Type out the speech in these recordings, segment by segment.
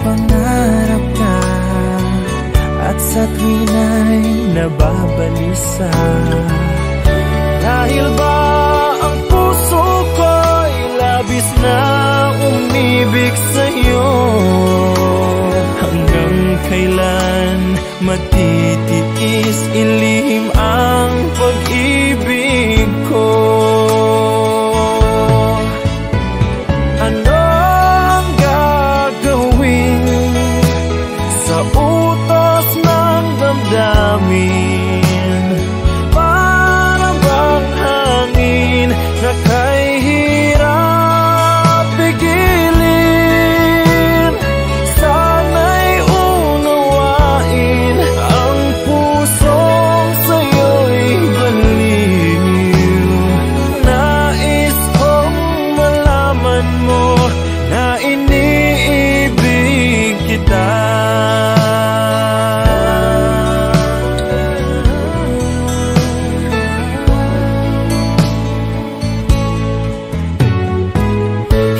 pangarap ka at sa tuwin ay nababalisa. Dahil ba ang puso ko'y labis na umibig sa'yo? Hanggang kailan matitiis ilihim ang pag-ibig ko? Ano ang gagawin sa utos ng damdamin? Para bang hangin na kay hirap pigilin? Sana'y unawain ang pusong sa'yo'y baliw. Nais kong malaman mo na iniibig kita.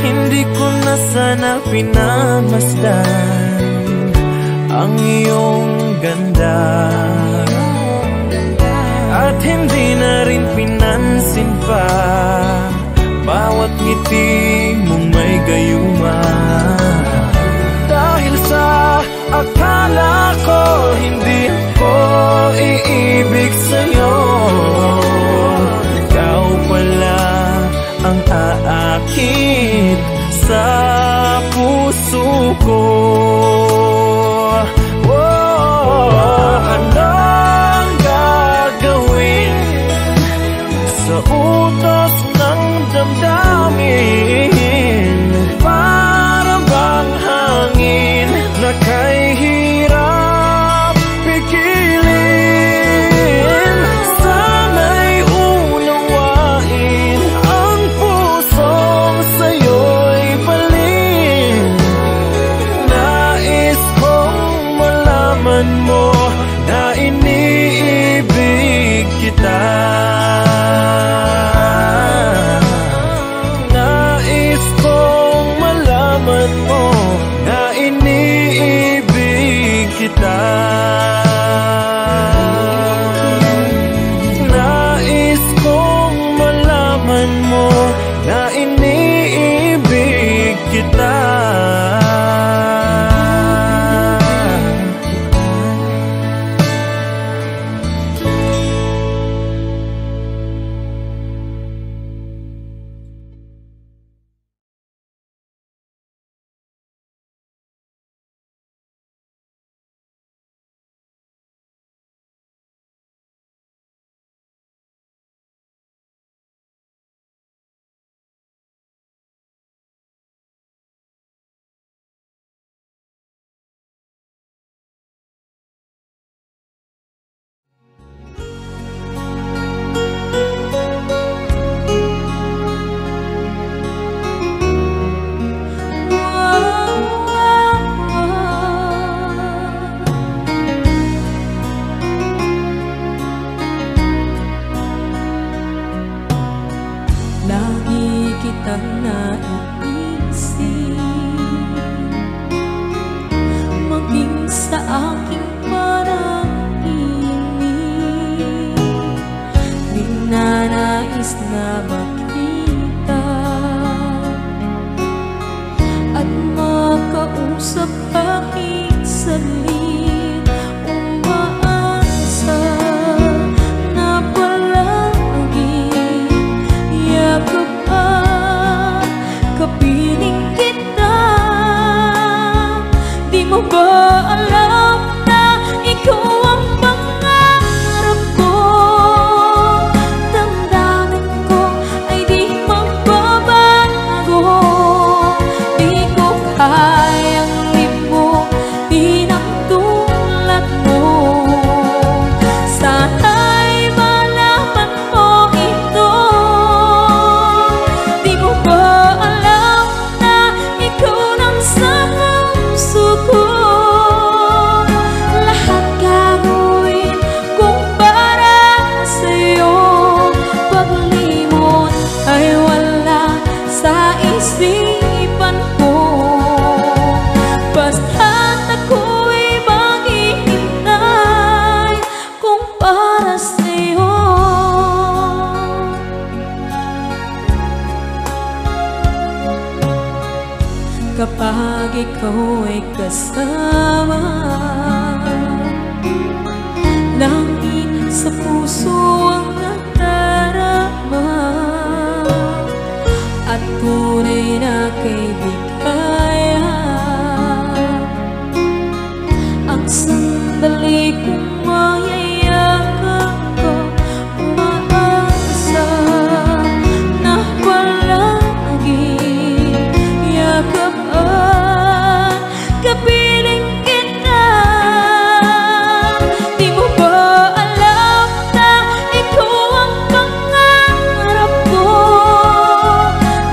Hindi ko na sana pinamasdan ang iyong ganda, at hindi na rin pinansin pa bawat ngiti mong may gayuma. Dahil sa akala ko hindi ko iibig sa'yo, ikaw pala ang aakit sa puso ko. Ano ang gagawin sa utos ng damdamin? Para bang hangin na kay hirap pigilin? Sana'y unawain ang pusong sa'yo'y balin. Nais kong malaman mo na iniibig kita. Nais kong malaman mo na iniibig kita. Nais kong malaman mo na iniibig kita. Lagi kitang naiisip, maging sa aking panaginip. Ninanais na makita at makausap aking salit. Umaasa na palagi yakap at kapiling kita. Di mo ba alam na ikaw ang pangarap ko? Damdamin ko ay di magbabago. Di ko kayang limutin ang tulad mo. Sana'y malaman mo ito. Di mo ba alam na ikaw lang sa puso ko? ikaw ay kasama. Langit sa puso ang nadarama, at tunay na kaibigan. Ang sandali kong mayayakap ko, umaasa na palaging yakapan, kapiling kita. Di mo ba alam na ikaw ang pangarap ko?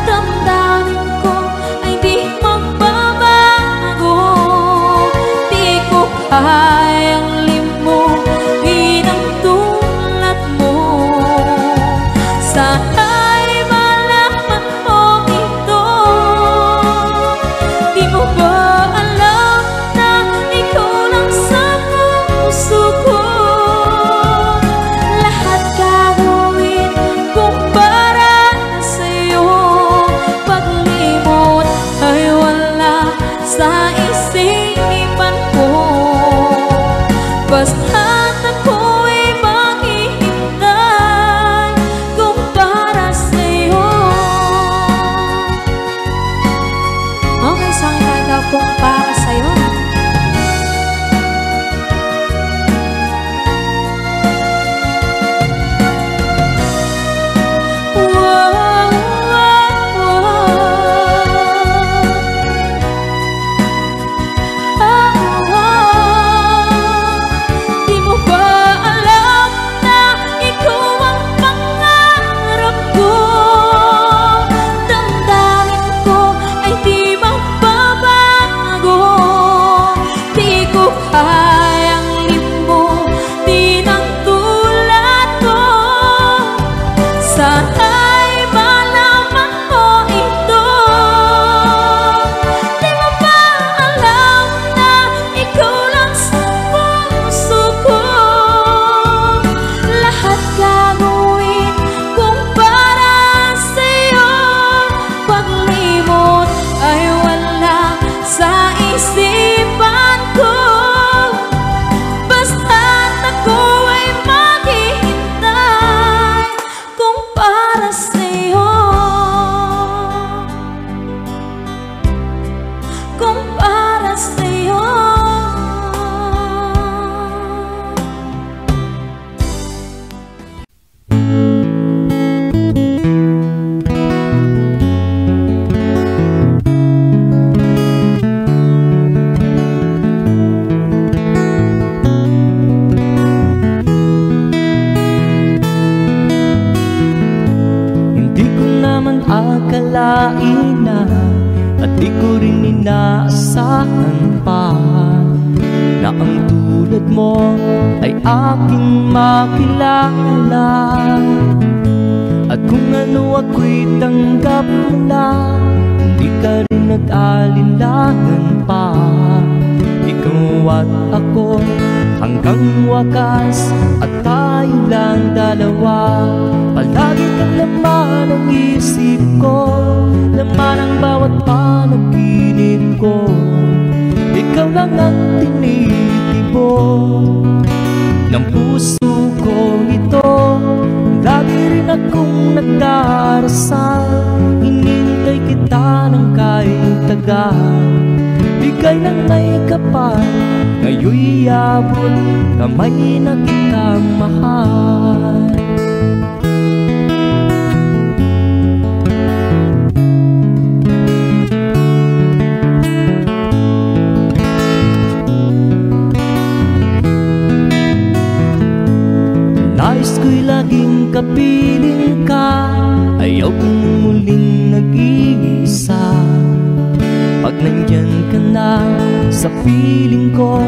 Damdamin ko ay di magbabago. Di ko kayang limutin ang tulad mo. Sana'y malaman mo ito. Di mo ba alam na ikaw lang sa puso ko? Lahat gagawin kung para sa'yo. Paglimot ay wala sa isipan ko. Basta't ako'y maghihintay kung para sa'yo. Okay, sa akin tayo daw kung para sa'yo. Di mo ba alam na ikaw ang pangarap ko? Damdamin ko ay di magbabago. Di ko kayang limutin ang tulad ko. Sana'y malaman mo ito. Di mo ba alam na ikaw lang sa puso ko? Lahat gagawin kung para sa'yo. Paglimot ay wala sa isipan ko. Basta't ako ay maghihintay kung para sa'yo. Kung para sa'yo. Hindi ko naman akalain na, at di ko rin inaasahan pa, na ang tulad mo ay aking makilala. At kung ano ako'y tanggap mo na, hindi ka rin nag-alinlangan pa. Ikaw at ako hanggang wakas, at tayo lang dalawa. Palagi kang laman ng isip ko, laman ang bawat panaginip ko. Ikaw lang ang tinitibok ng puso ko ito. Lagi rin akong nagdarasal, hinintay kita ng kahit tagal. Bigay ng may kapal, ngayon'y abot kamay na kitang mahal. Nais ko'y laging kapiling ka, ayaw kong muling nag-iisa. Pag nandyan ka na sa piling ko,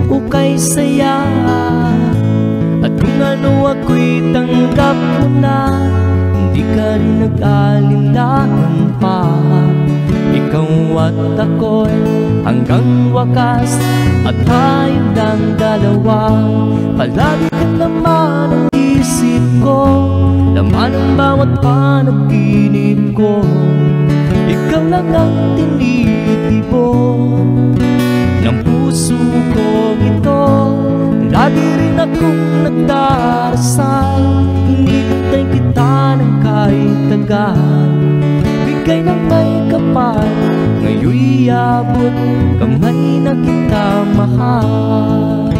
ukay saya. At kung ano ako'y tanggap mo na, hindi ka rin nag-alinlangan pa. Ikaw at ako'y hanggang wakas, at tayo lang dalawa. Palagi ka naman ang isip ko, laman ng bawat panaginip ko. Ikaw lang ang tinitibon ng puso kong ito. Lagi rin akong nagdarasal, hinihintay kita ng kahit tagal. Bigay ng may kapal, ngayon'y abot kamay na kita mahal.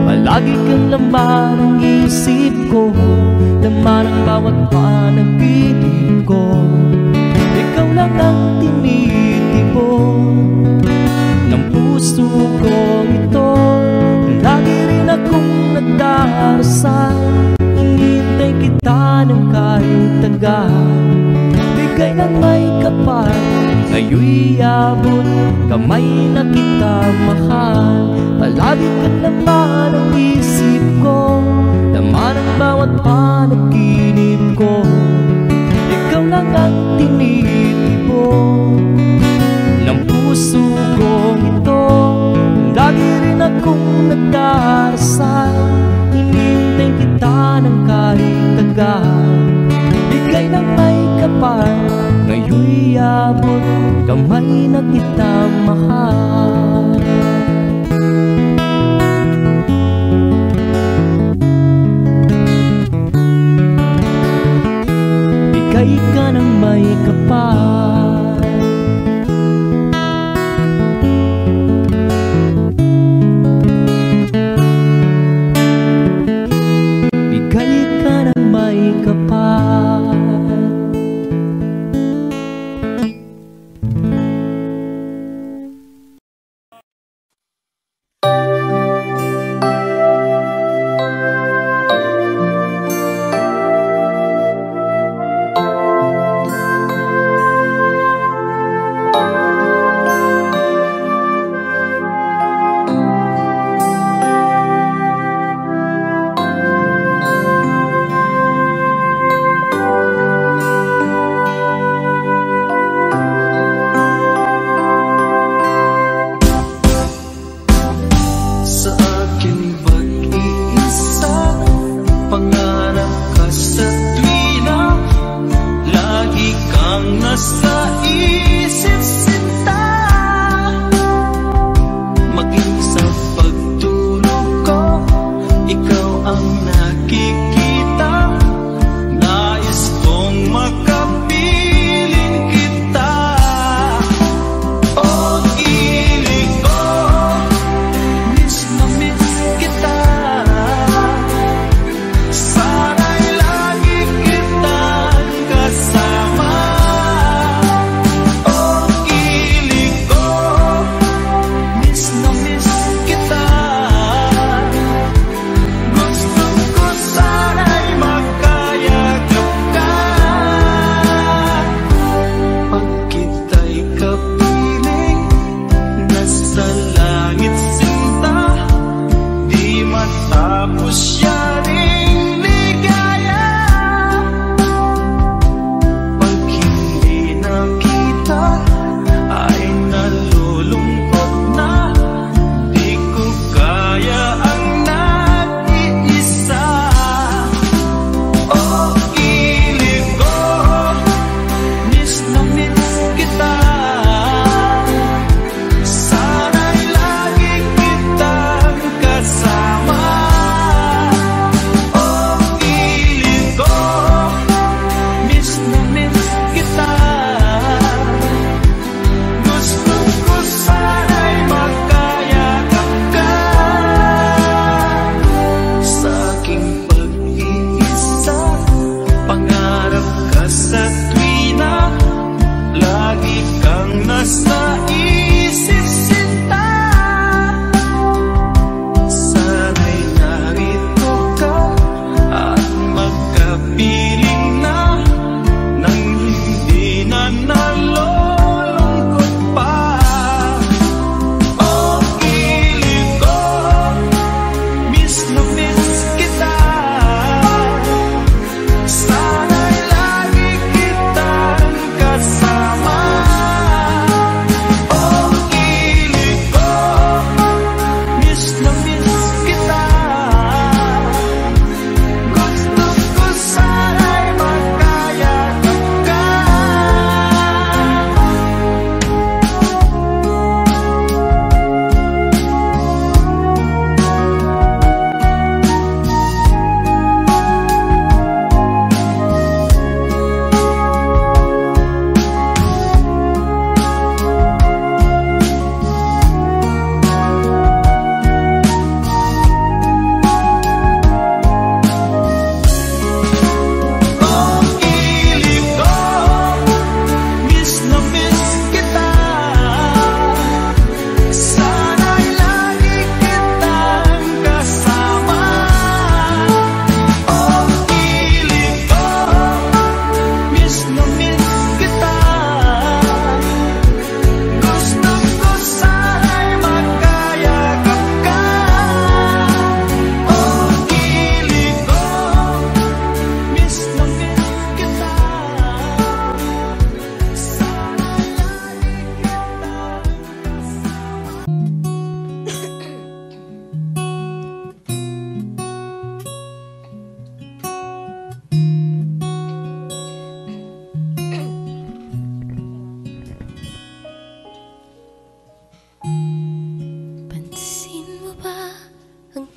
Palagi kang laman ng isip ko, laman ang bawat panaginip ko. Ikaw lang ang tinitibon ng puso kong ito. Lagi rin akong nagdarasal, hinihintay kita ng kahit tagal. Bigay ng may kapal, ngayon'y abot kamay na kita mahal. Palagi kang laman ng isip ko, laman ang bawat panaginip ko. Ikaw lang ang tinitibon ng puso kong ito. Lagi rin akong nagdarasal, hinihintay kita ng kahit tagal. Bigay ng may kapal, ngayon'y abot kamay na kita mahal. Bigay ka ng may kapal, bigay ka ng may kapal.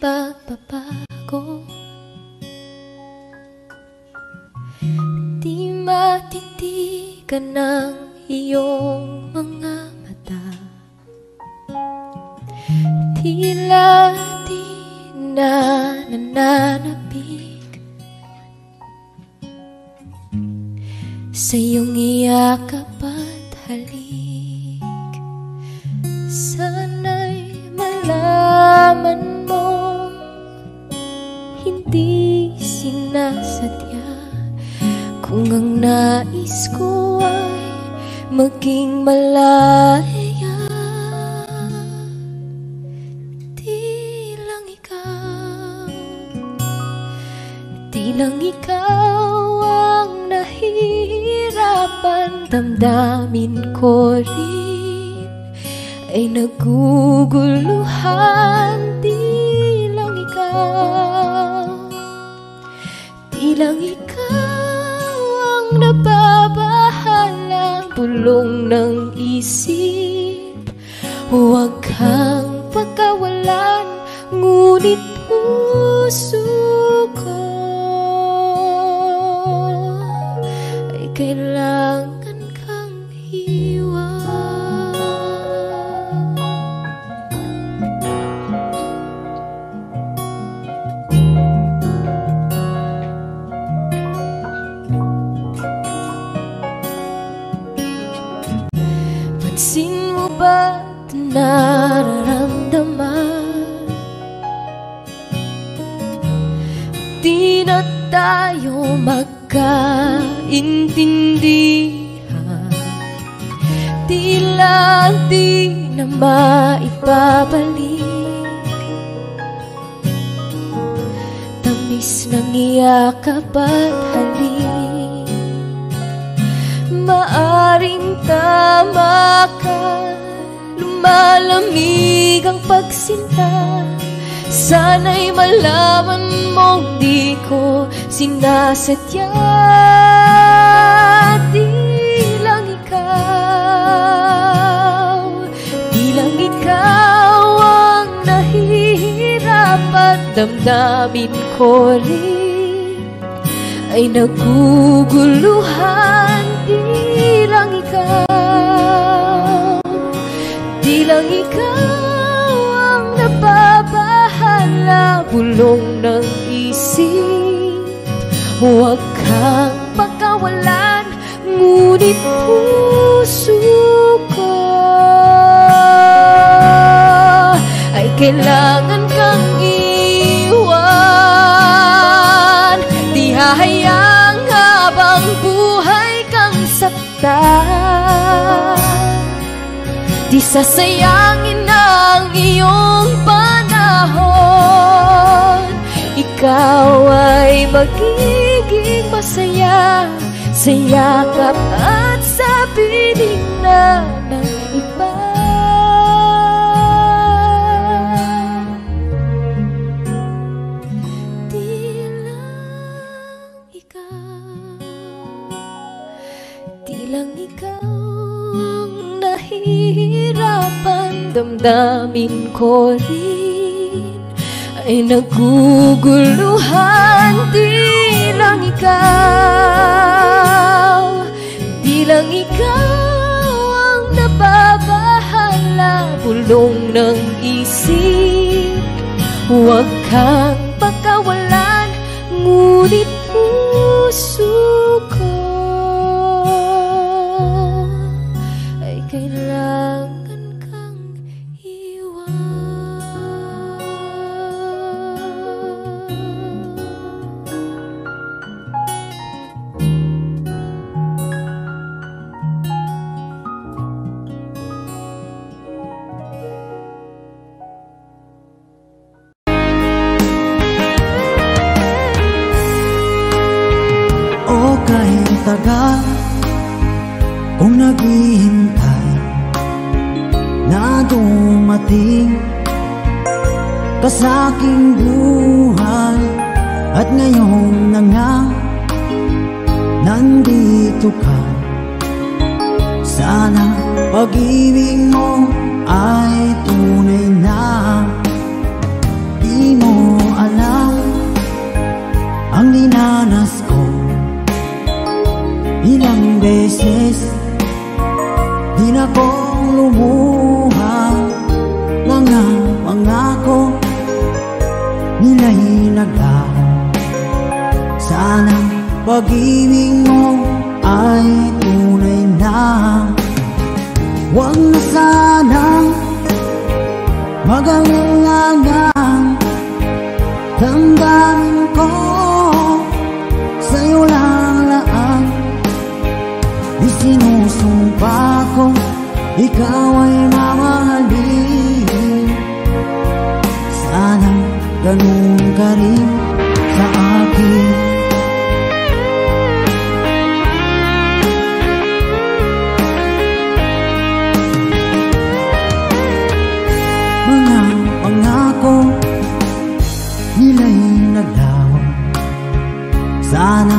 pagbabago. Di matitigan ng iyong mga mata, tila di na nananapig sa iyong iyakap at halik. Sana'y malaman mo, hindi sinasadya, kung ang nais ko ay maging malaya. Di lang ikaw ang nahihirapan, damdamin ko rin ay naguguluhan. Di lang ikaw ang nababahala, bulong ng isip. Huwag kang pagkawalan, ngunit puso ko ay kailangan kang iwan. Pansin mo ba ito nararamdaman? Di na tayo magkaintindihan, tila di na maibabalik tamis ng iyakap at halik. Maaring tama ka, lumalamig ang pagsinta. Sana'y malaman mong di ko sinasadya. Di lang ikaw ang nahihirapan, damdamin ko rin ay naguguluhan. Di lang ikaw ang nababahala, bulong ng isip. Huwag kang pagkawalan, ngunit puso ko ay kailangan kang iwan. Di hahayang habang buhay kang saktan, di sasayangin ang iyong panahon. Ikaw ay magiging masaya sa yakap at sa piling na ng iba. Di lang ikaw ang nahihirapan, damdamin ko rin ay naguguluhan. Di lang ikaw ang nababahala, bulong ng isip. Huwag kang pagkawalan, ngunit puso ko ay kailangan kang iwan. O kahit tagal kung naghihintay na dumating ka sa aking buhay, at ngayon na nga nandito ka. Sana pag-ibig mo ay tunay na, di mo pag-ibig mo ay tunay na. Huwag na sanang mag-alinlangan, damdamin ko sa'yo lang laan. Isinusumpa ko, ikaw ay mamahalin. Sana ganun ka rin sa akin. Mga pangako nila'y naglaho. Sana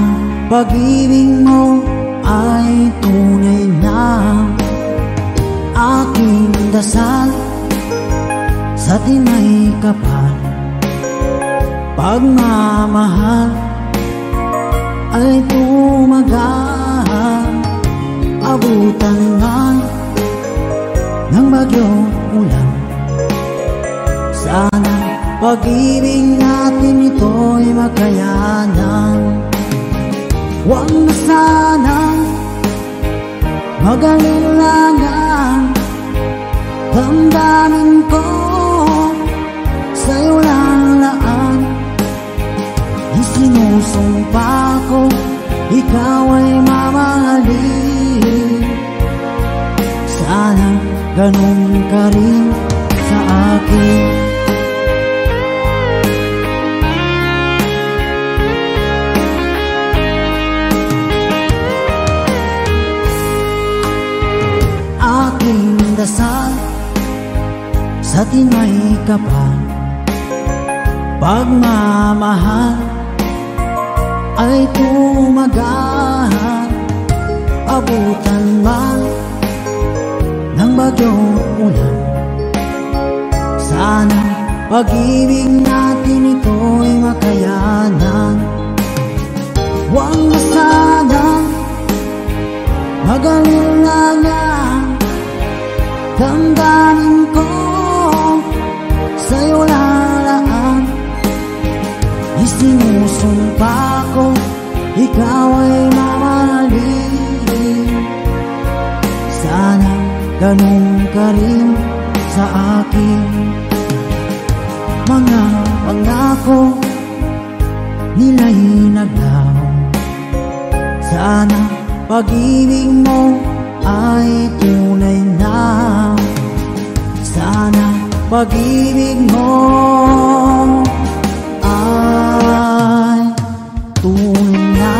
pag-ibig mo ay tunay na. Aking dasal sa tinay kapal, pagmamahal ay tumagal. Abutan man ng bagyong ulan, sana pag-ibig natin ito'y makayanan. Huwag na sanang mag-alinlangan, damdamin ko sa'yo lang laan. Isinusumpa ko, ikaw ay mamahalin. Sana ganun ka rin sa akin. Aking dasal sa tinay kapal, pagmamahal ay tumagal. Abutan man ng bagyong ulan, sana pag-ibig natin ito'y makayanan. Huwag na sanang mag-alinlangan, damdamin ko sa'yo lalaan. Isinusumpa ko, ikaw ay mamahalin. Sana ganun ka rin sa akin. Mga pangako nila'y naglaho. Sana pag-ibig mo ay tunay na. Sana pag-ibig mo ay tunay na.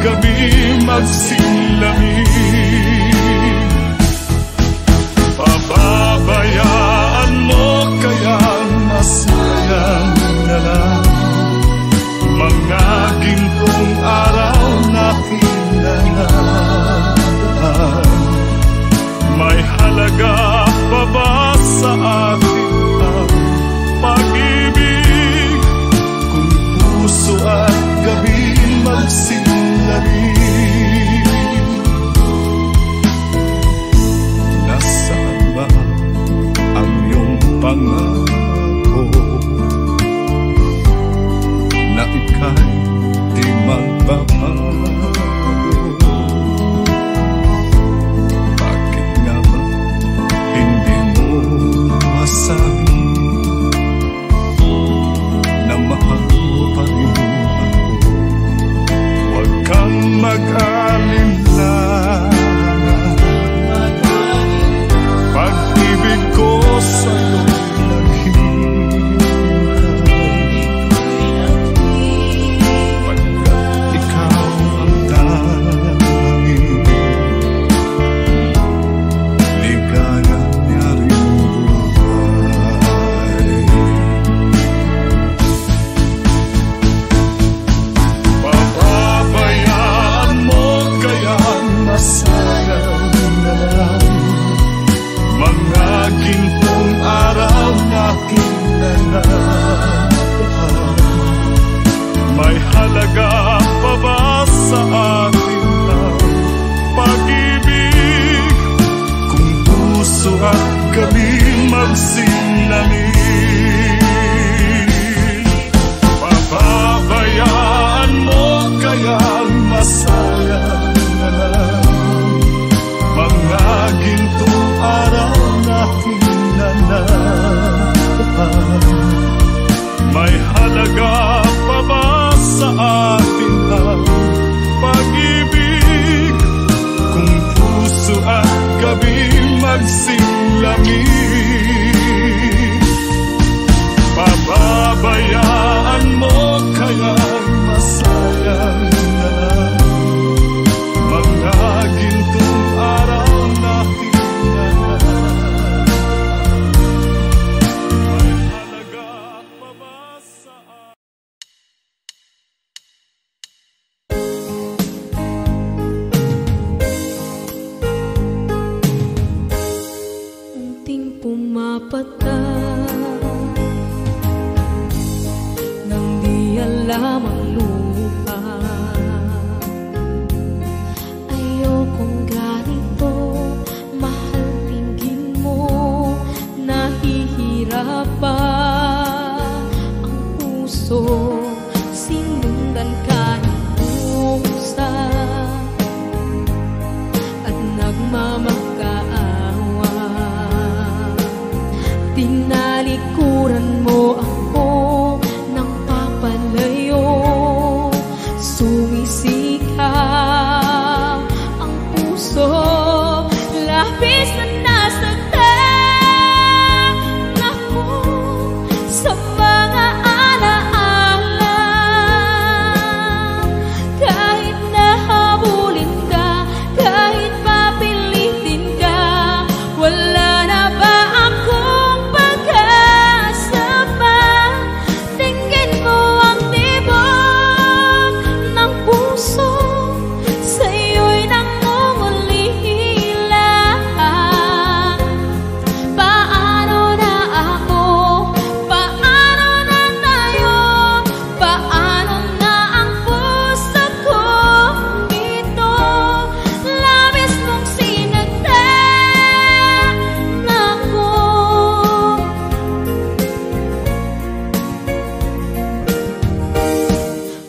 gabi magsilamig. Pababayaan mo kaya masayang na lang mga gintong araw na kinanaan. May halaga pa ba sa atin ang pag-ibig kung puso at gabi magsilamig? Nasaan ba ang iyong pangako na ika'y di magbabago? Bakit nga ba hindi mo masabi na mahal mo pa rin ako? Huwag kang mag-alinlangan, pag-ibig ko sa'yo naghihintay, pagkat ikaw ang tanging ligaya niya rin buhay. Pababayaan mo kaya masayang na lang mga gintong araw na kinanaan. May halaga pa ba sa atin ang pag-ibig kung puso at gabi magsilamig? Pababayaan mo kaya masayang na lang mga gintong araw na kinanaan. May halaga pa ba sa atin ang pag-ibig kung puso at gabi magsilamig? Pababayaan mo kaya masayang na lang mga gintong araw na kinanaan. May halaga pa ba sa unting pumapata nang di alam ang lupa. Ayokong ganito, mahal, tingin mo, nahihirapan ang puso, sinundan ka ng pusa at nagmamakaawa. Tinalikuran mo ako ng papalayo, sumisikap ang puso, labis na nasaktan ako sa mga alaala. Kahit nahabulin ka, kahit papilitin ka, wala na ba akong pag-asa pa? Tingin mo ang tibok ng puso, sa'yo'y nangungulila. Paano na ako? Paano na tayo? Paano na ang puso ko dito? Labis mong sinagdan ako.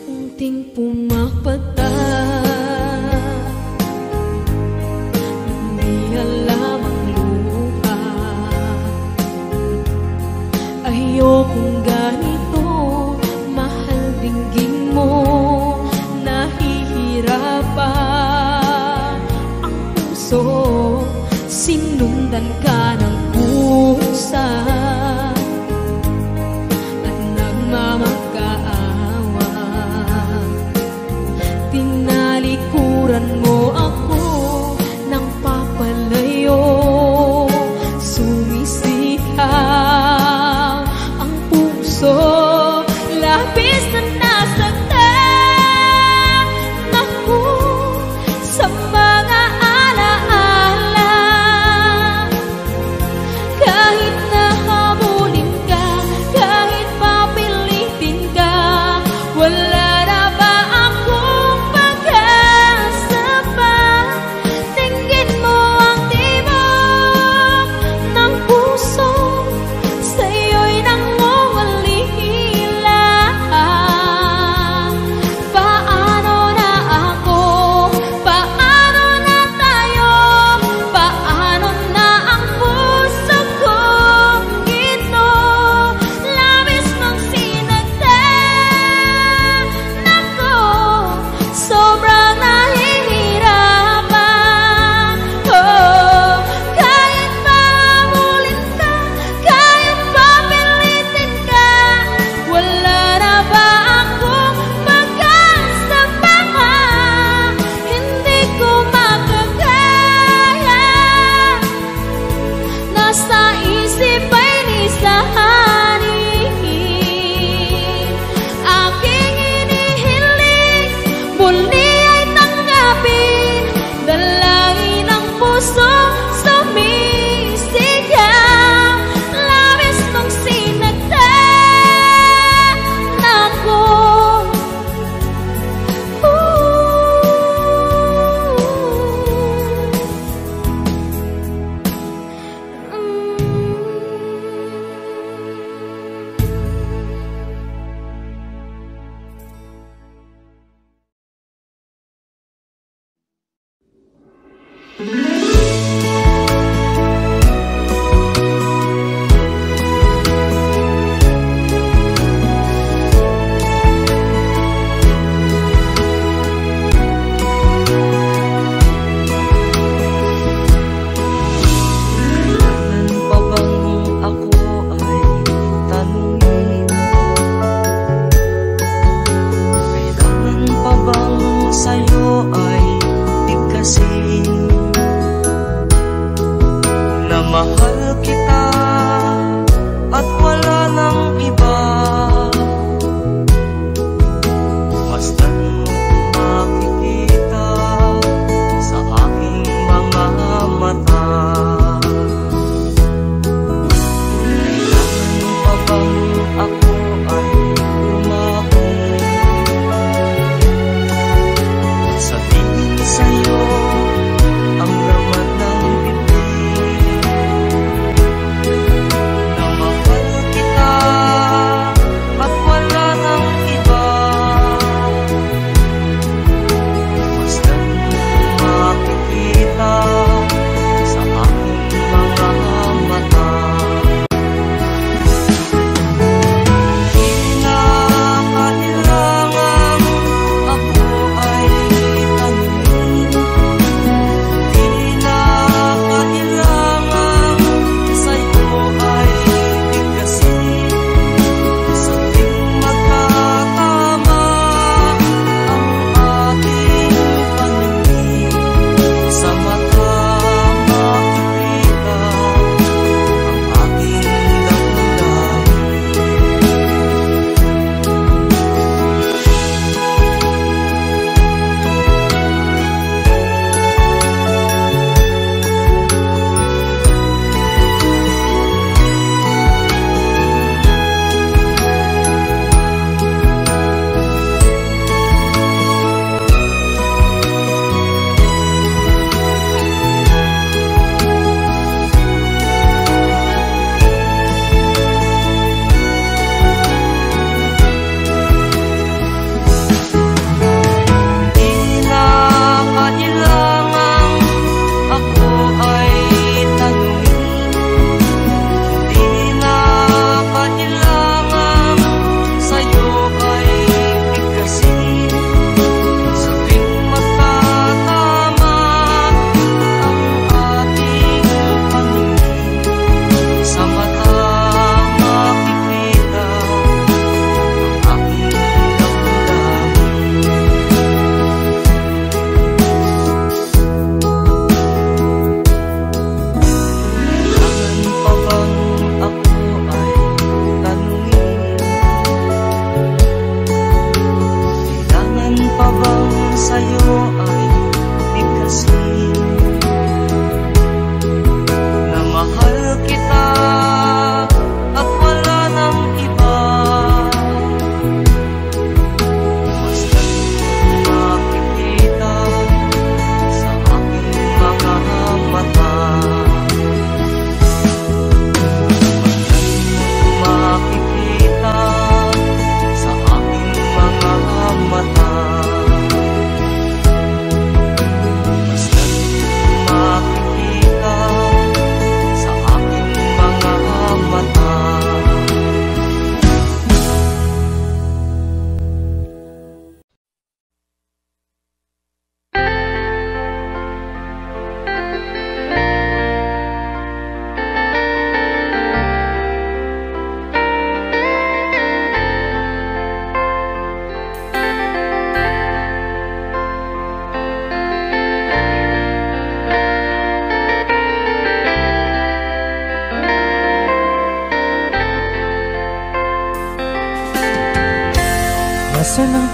Unting pumapata, hindi alam ang luha. Ayokong ganito, mahal, dinggin mo, nahihirapan ang puso, sinundan ka ng pusa at nagmamakaawa. Tinali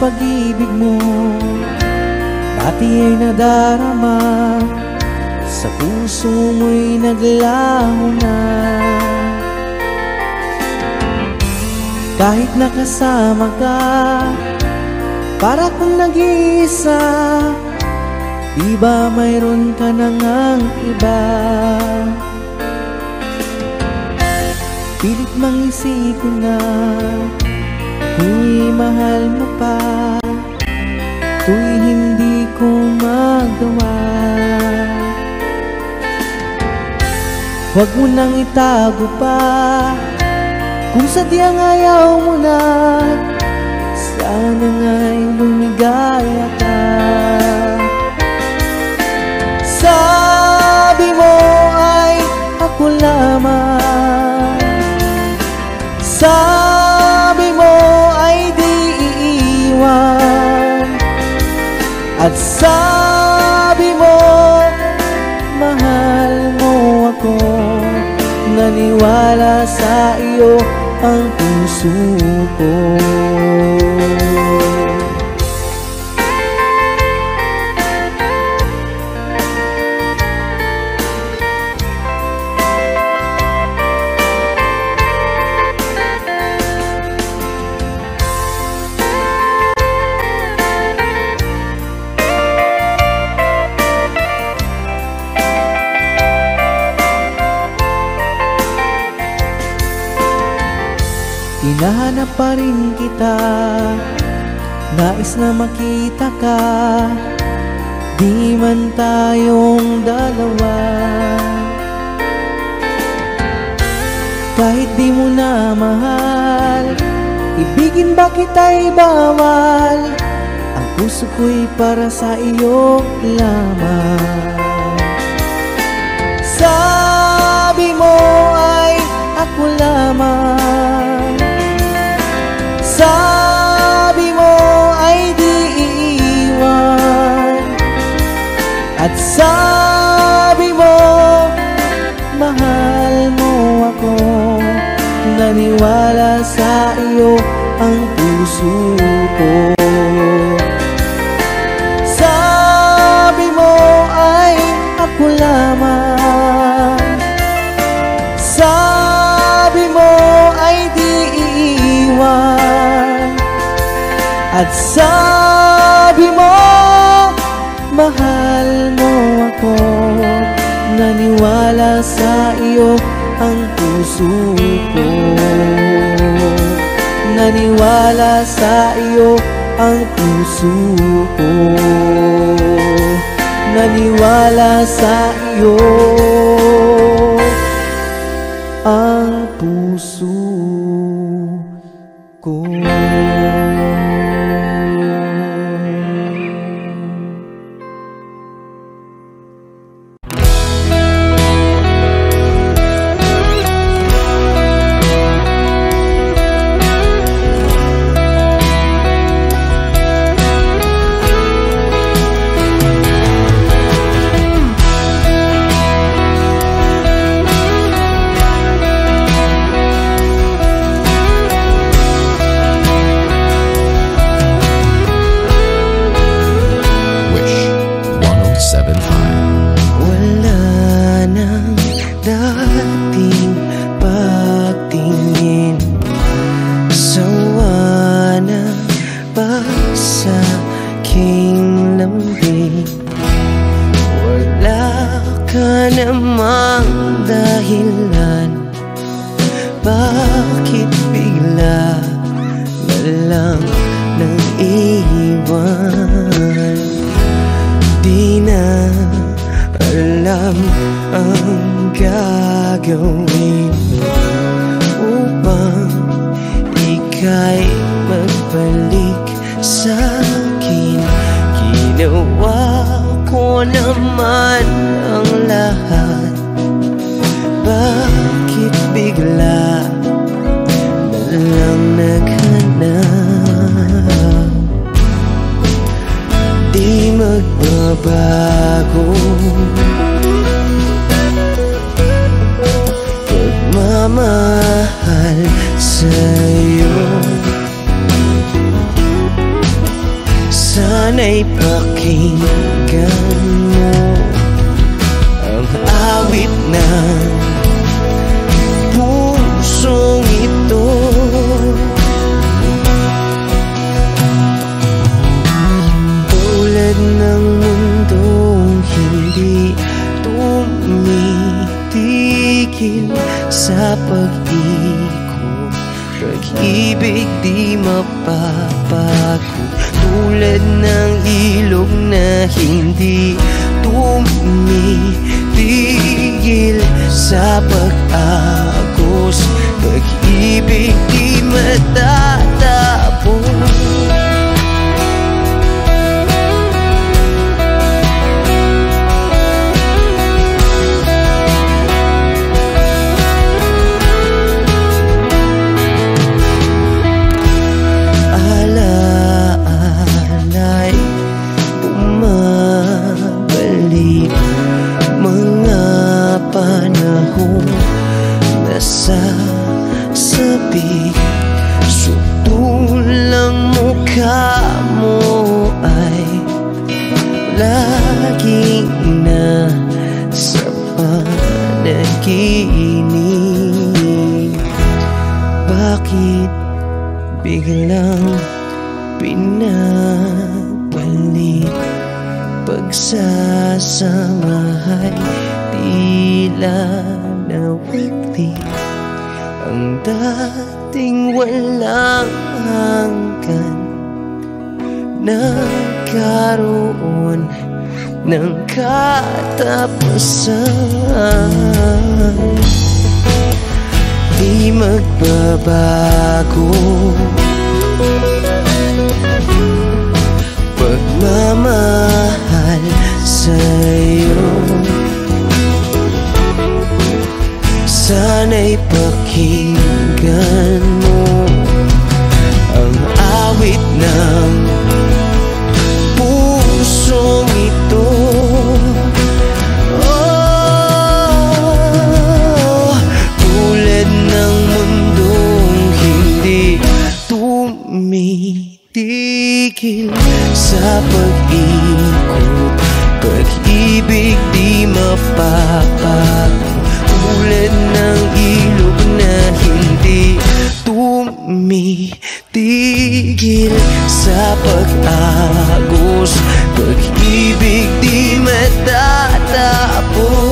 pag-ibig mo dati ay nadarama, sa puso mo'y naglaho na. Kahit nakasama ka, para kung nag-iisa, di ba mayroon ka na ngang iba? Pilit mang isipin na kung mahal mo pa, to'y hindi ko magawa. Huwag mo nang itago pa, kung sadyang ayaw mo na, sana nga'y lumigaya ka. Sabi mo ay ako lamang, sabi mo ay di iiwan, at sabi mo mahal mo ako. Naniwala sa iyo ang puso ko. Hinahanap pa rin kita, nais na makita ka, di man tayong dalawa. Kahit di mo na mahal, ibigin ba kita'y bawal, ang puso ko'y para sa iyo lamang. Sabi mo ay ako lamang, sabi mo ay di iiwan, at sabi mo mahal mo ako. Naniwala sa iyo ang puso ko. Sabi mo ay ako lamang, sabi mo ay di iiwan, at sabi mo mahal mo ako. Naniwala sa iyo ang puso ko. Naniwala sa iyo ang puso ko. Naniwala sa iyo ang puso ko. Bakit bigla na lang nang iwan? Di na alam ang gagawin upang ika'y magbalik sa'kin. Ginawa ko naman ang lahat, bakit bigla na lang naghanap? Di magbabago pagmamahal sa'yo. Sana'y pakinggan mo ang awit ng pusong ito. Tulad ng mundong hindi tumitigil sa pag-ikot, pag-ibig di mapapago. Tulad ng ilog na hindi tumitigil sa pag-agos, pag-ibig di matatapos. Nasasabi, sutulang mukha mo ay lagi na sa panaginip. Bakit biglang pinabalik? Pagsasamahay tila nawigti ang dating walang hanggan, nagkaroon ng katapusan. Di magbabago pagmamahal sa'yo. Sana'y pakinggan mo ang awit ng pusong ito. Oh, tulad ng mundong hindi tumitigil sa pag-ikot, pag-ibig di mapapago. Tulad ng ilog na hindi tumitigil sa pag-agos, pag-ibig di matatapos.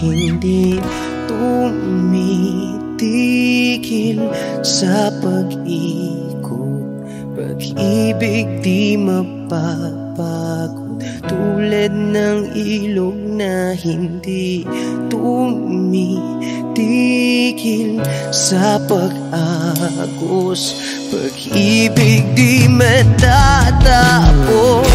Hindi tumitigil sa pag-ikot, pag-ibig di mapapagod. Tulad ng ilog na hindi tumitigil sa pag-agos, pag-ibig di matatapos.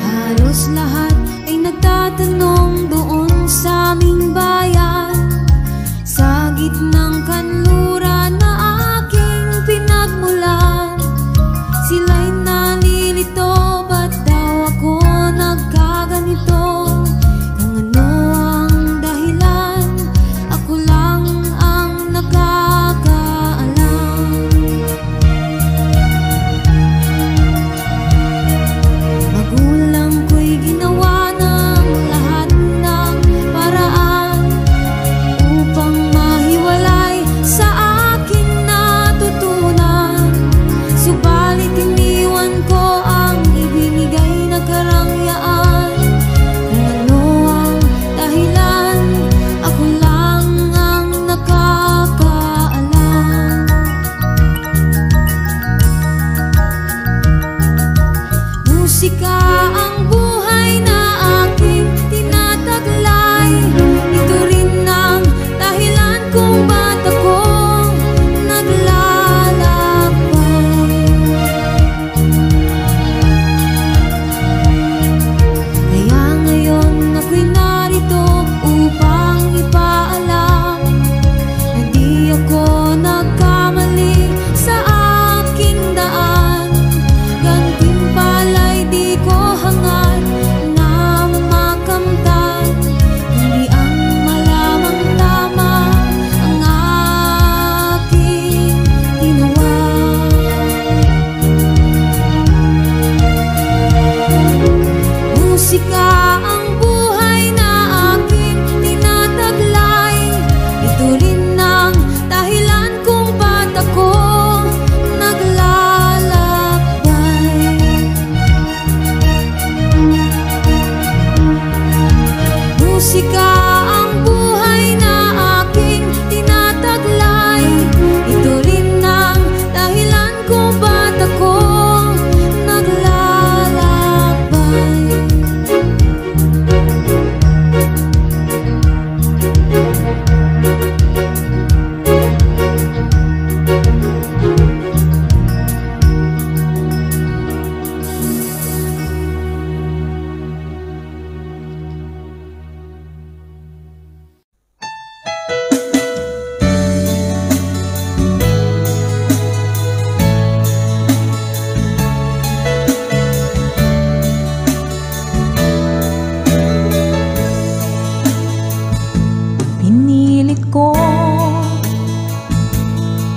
Halos lahat ay nagtatanong doon sa aming bayan, sa gitnang kanluran na aking pinagmulan. Sila'y nalilito, ba't daw ako nagkaganito? Kung ano ang dahilan,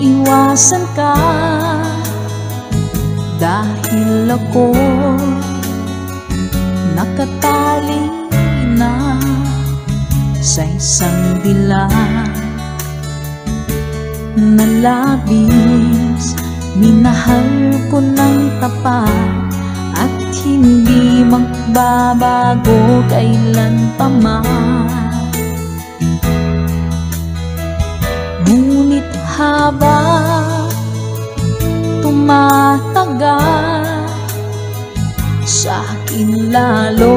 maiwasan ka, dahil ako nakatali na sa isang dilag na labis. Minahal ko ng tapat at hindi magbabago kailan pa man. Ngunit habang tumatagal, sa akin lalo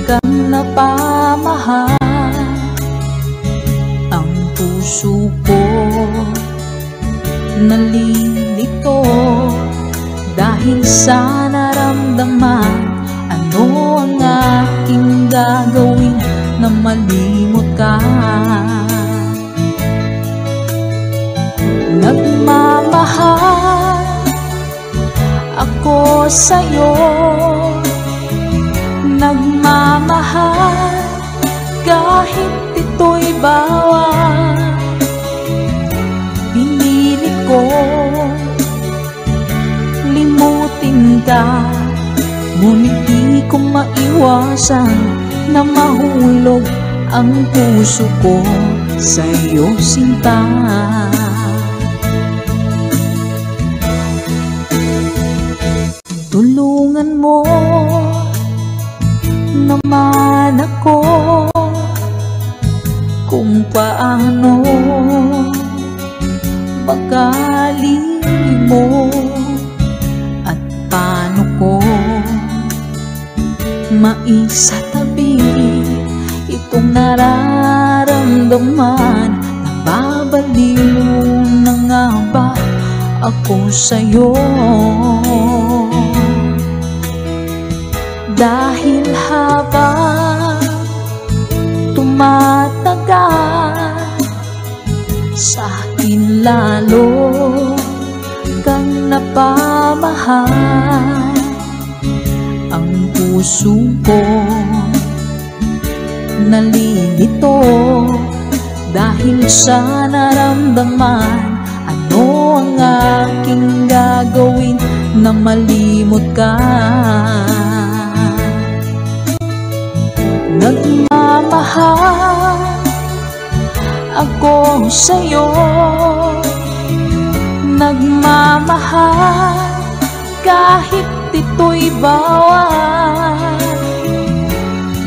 kang napamahal. Ang puso ko nalilito dahil sa naramdaman. Ano ang aking gagawin na malimot ka? Nagmamahal ako sa'yo, nagmamahal kahit ito'y bawal. Pinilit ko limutin ka, ngunit di ko maiwasan na mahulog ang puso ko sa'yo, sinta. Tulungan mo naman ako kung paano magali mo at paano ko maisatabi itong nararamdaman. Nababaliw na nga ba ako sa'yo? Dahil habang tumatagal, sa akin lalo kang napamahal. Ang puso ko nalilito dahil sa naramdaman. Ano ang aking gagawin na malimot ka? Nagmamahal ako sa'yo, nagmamahal kahit ito'y bawal.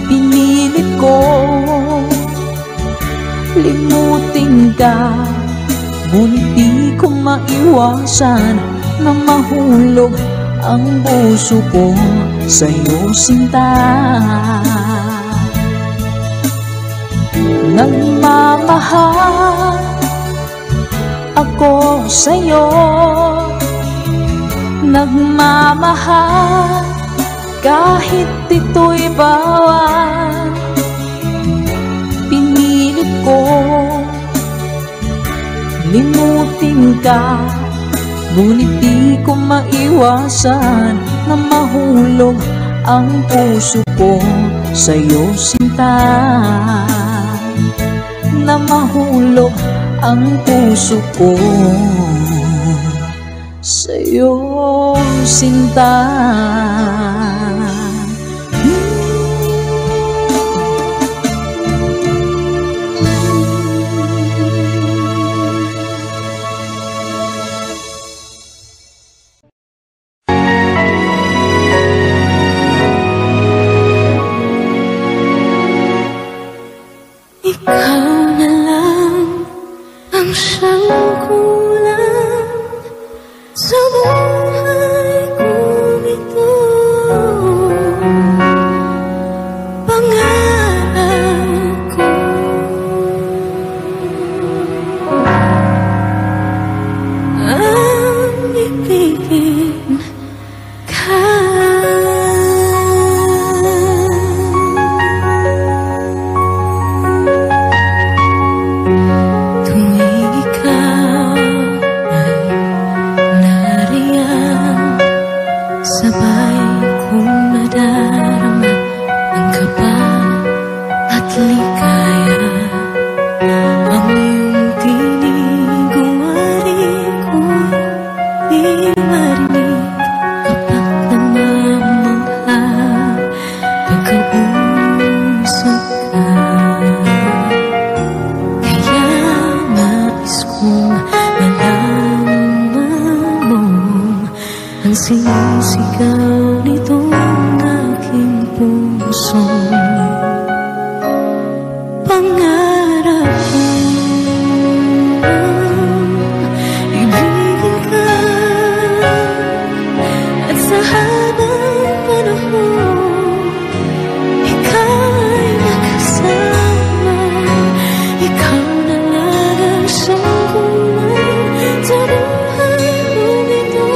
Pinilit ko limutin ka, ngunit di ko maiwasan na mahulog ang puso ko sa'yo, sinta. Nagmamahal ako sa'yo, nagmamahal kahit ito'y bawal. Pinilit ko limutin ka, ngunit di ko maiwasan na mahulog ang puso ko sa'yo, sinta. Na mahulog ang puso ko sa'yo, sinta. Ikaw na lang ang siyang kulang sa buhay kong ito. Pangarap ko ang ibigin ka. Tuwing ikaw Sinisigaw nitong aking puso, pangarap kong ibigin ka, at sa habang panahon ikaw ay makasama. Ikaw na lang ang siyang kulay sa buhay kong ito.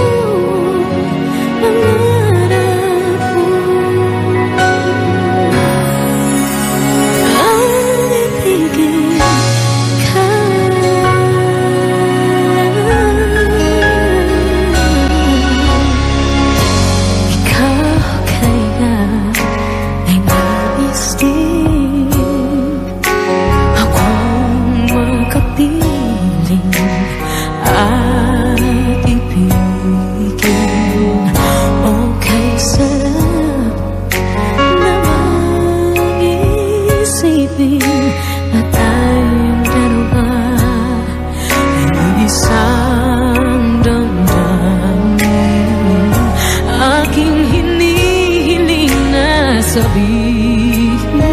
Sabihin mo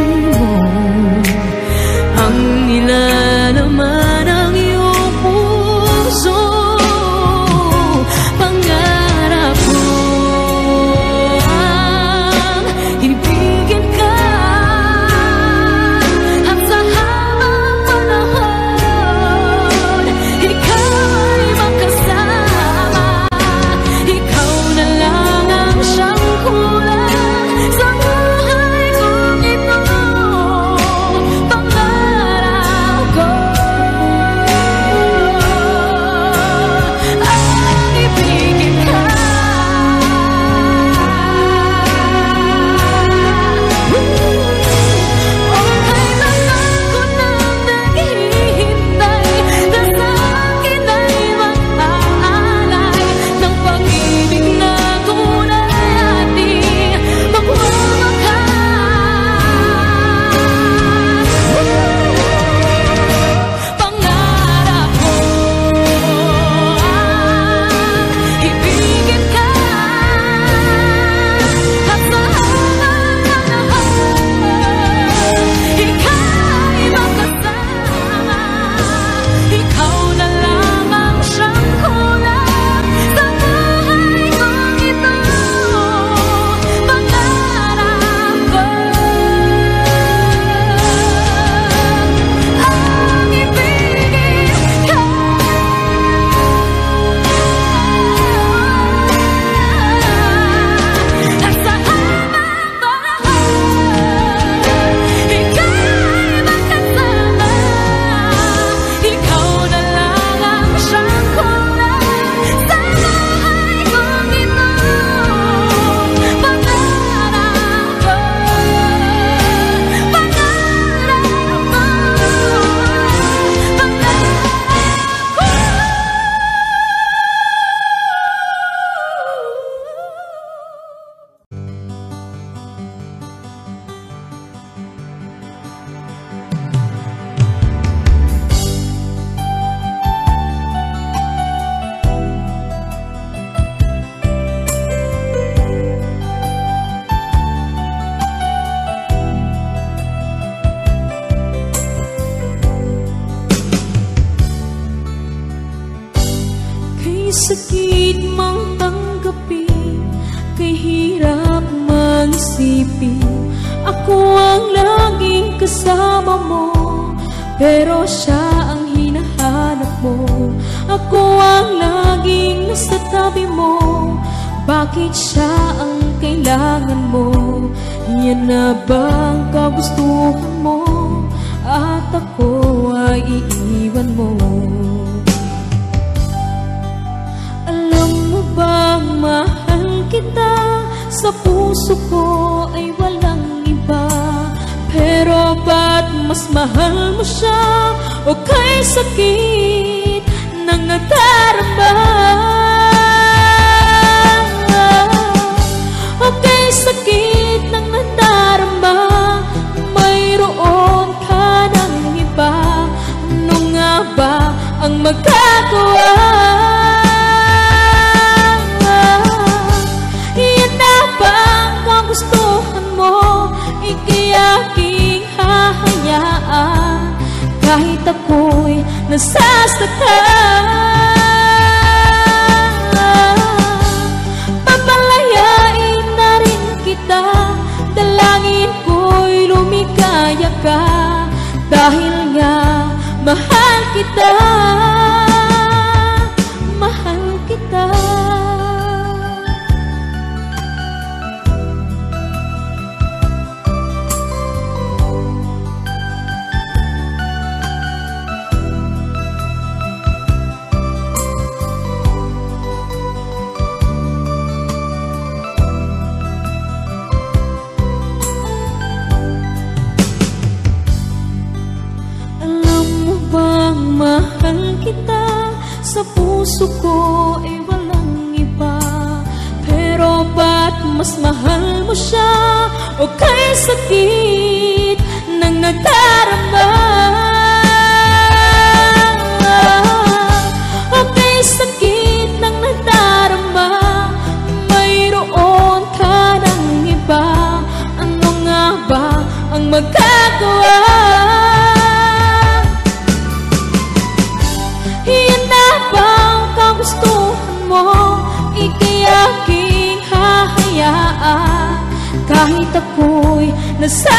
ang nilalaman ng iyong puso. Pangarap ko ang ibigin ka, at sa habang panahon ikaw ay makasama. Ikaw na lang ang siyang kulang sa sakit mang tanggapin, kay hirap mag-isipin. Ako ang laging kasama mo, pero siya ang hinahanap mo. Ako ang laging nasa tabi mo, bakit siya ang kailangan mo? Yan na bang kagustuhan mo, at ako ay iiwan mo? Bang mahal kita, sa puso ko ay walang iba. Pero ba't mas mahal mo siya, o kay sakit ng nadarama? O kay sakit ng nadarama, mayroon ka ng iba. Ano nga ba ang magagawa? ako'y nasasaktan. Papalayain na rin kita, dalangin ko'y lumikaya ka, dahil nga mahal kita, mahal kita. Mahal kita, sa puso ko ay walang iba. Pero ba't mas mahal mo siya? O kay sakit ng nadarama? O kay sakit ng nadarama, mayroon ka ng iba. Ano nga ba ang magagawa? Gustuhan mo, ika'y aking hahayaan, kahit ako'y nasasaktan.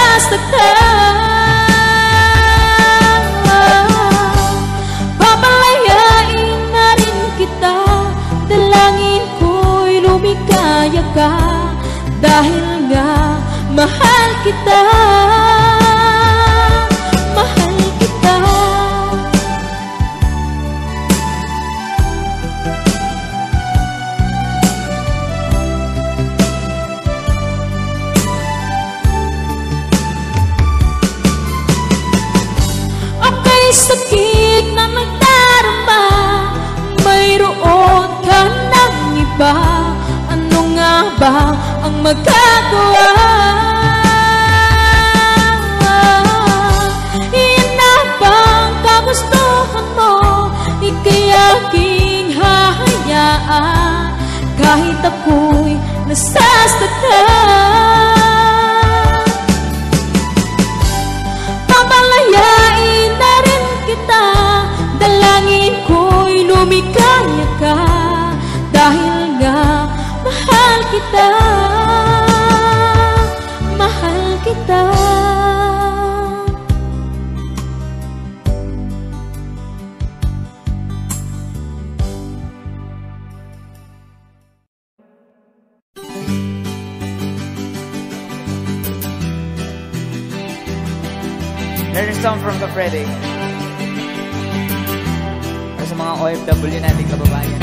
Papalayain na rin kita, dalangin ko'y lumikaya ka, dahil nga mahal kita, mahal kita. Sakit na nagdarama, mayroon ka ng iba. Ano nga ba ang magagawa? Iyan na bang kagustuhan mo? Ika'y aking hahayaan, kahit ako'y nasasaktan. Papalayain na rin kita, dalangin ko'y lumikaya ka, dahil nga mahal kita, mahal kita. There's a song from the Freddy para sa mga OFW nating kababayan.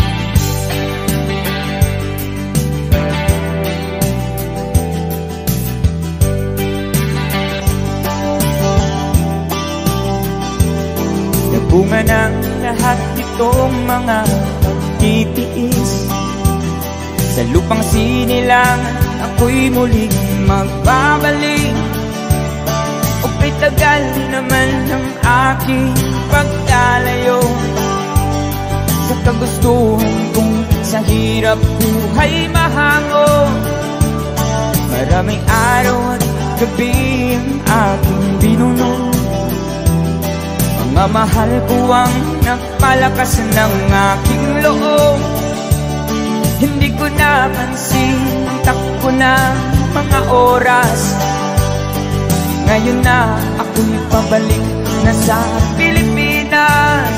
Nabunga ng lahat itong mga pagtitiis, sa lupang sinilangan ako'y muling magbabalik. O kay tagal naman ng aking pagkalayo sa kagustuhan kong sa hirap buhay mahango. Maraming araw at gabi ang aking binuno, mga mahal ko ang nagpalakas ng aking loob. Hindi ko napansin, takbo na mga oras, ngayon na ako'y pabalik na sa Pilipinas.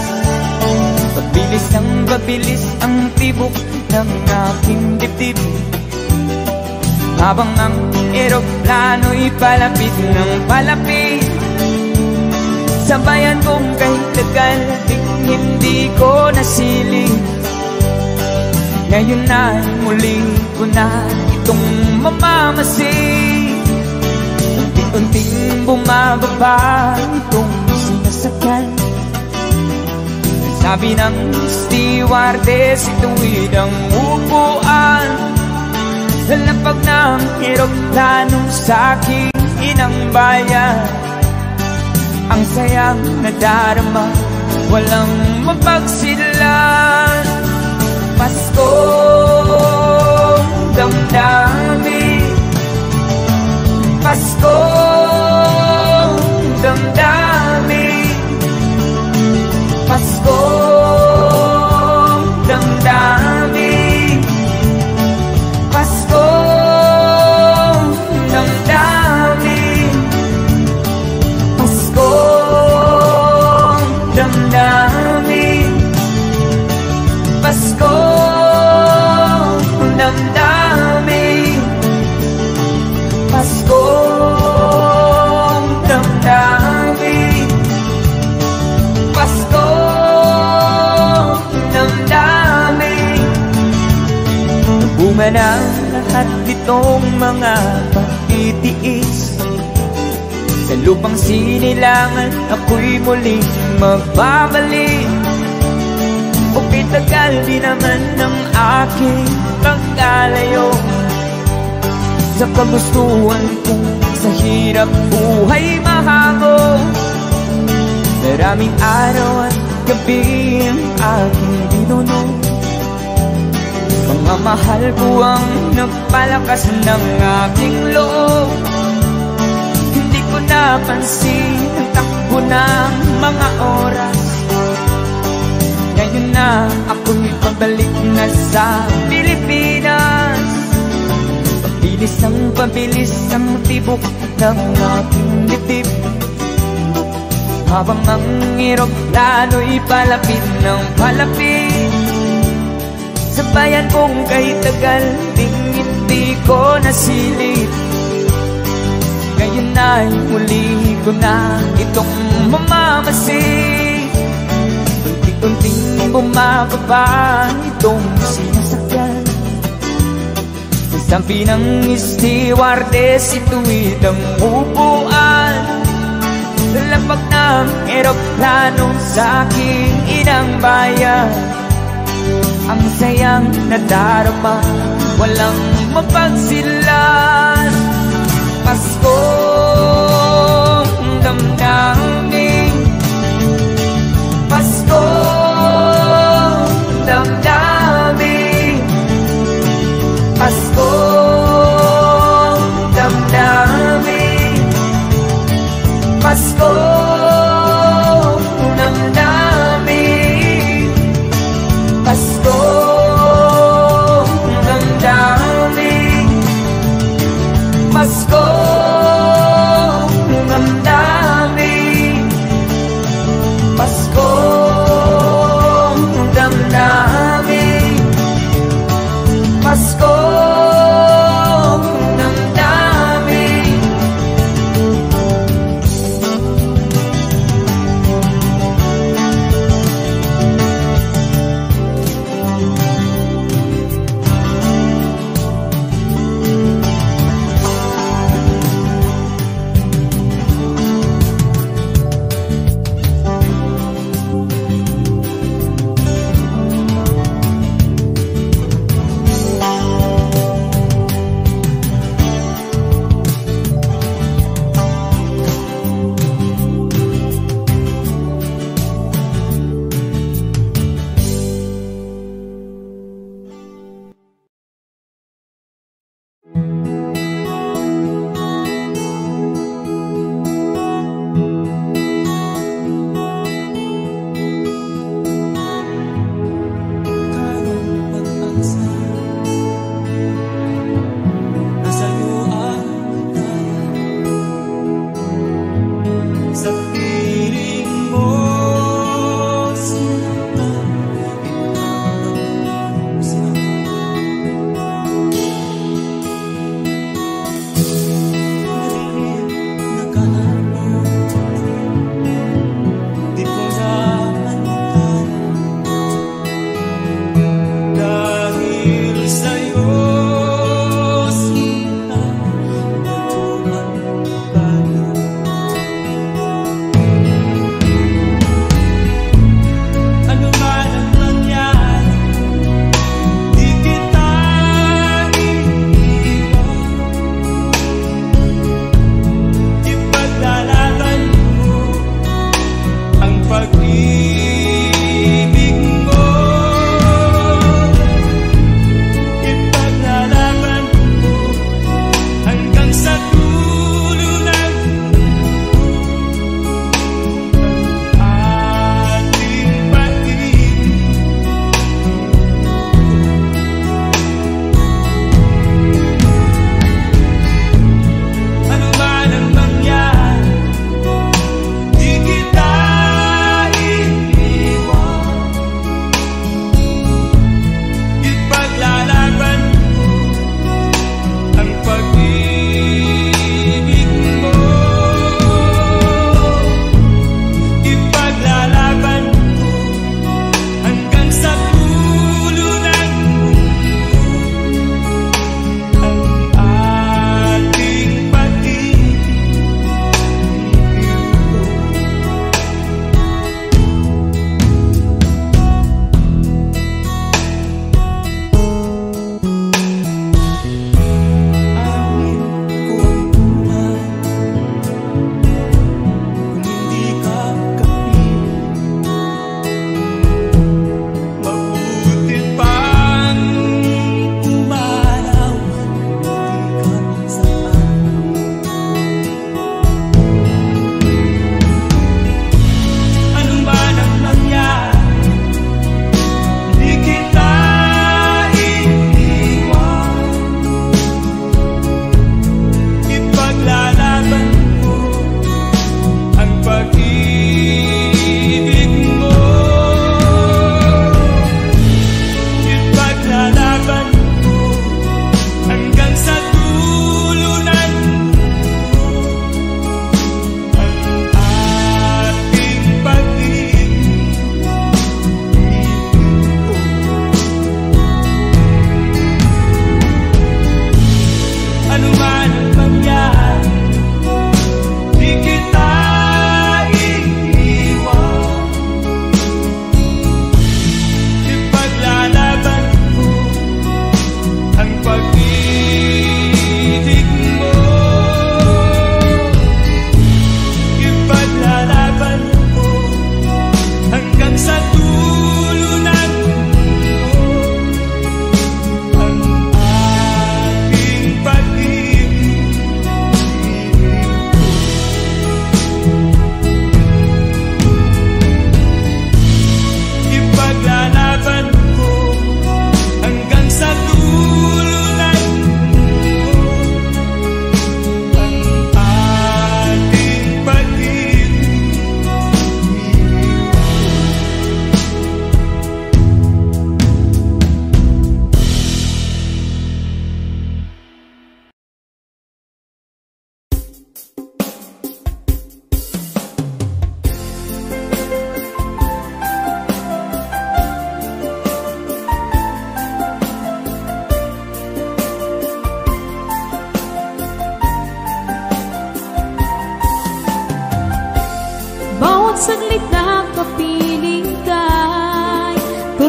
Pabilis ng babilis ang tibok ng aking dibdib, habang ang eroplano'y palapit ng palapit. Sa bayan kong kahit tagal hindi ko nasilip, ngayon na muli ko na itong mamamasid. Unting bumababa itong sinasakyan, sabi ng stewardess, ituwid ang upuan. Lalapag ng eroplano sa aking inang bayan, ang sayang nadarama, walang mapagsilan. Paskong damdamin, Paskong damdamin, ng lahat nitong mga pagtitiis. Sa lupang sinilangan, ako'y muling magbabalik. Okay, tagal di naman ng aking pagkalayo sa kagustuhan kong sa hirap buhay mahango. Maraming araw at gabi ang aking binuno. Mga mahal ko ang nagpalakas ng aking loob. Hindi ko napansin ang takbo ng mga oras. Ngayon na ako'y pabalik na sa Pilipinas. Pabilis ang tibok ng aking dibdib, habang ang eroplano'y palapit ng palapit sa bayan kong kahit tagal ding hindi ko nasilip. Ngayon ay muli ko na itong mamamasid. Unti-unting bumababa itong sinasakyan. Sabi ng stewardess, itu'y damupuan. Lalapag ng eroplano sa aking inang bayan. Ang sayang nadarama, walang mapagsilan. Paskong damdamin, Paskong damdamin, Paskong damdamin, Paskong damdamin, Paskong damdamin, Paskong damdamin,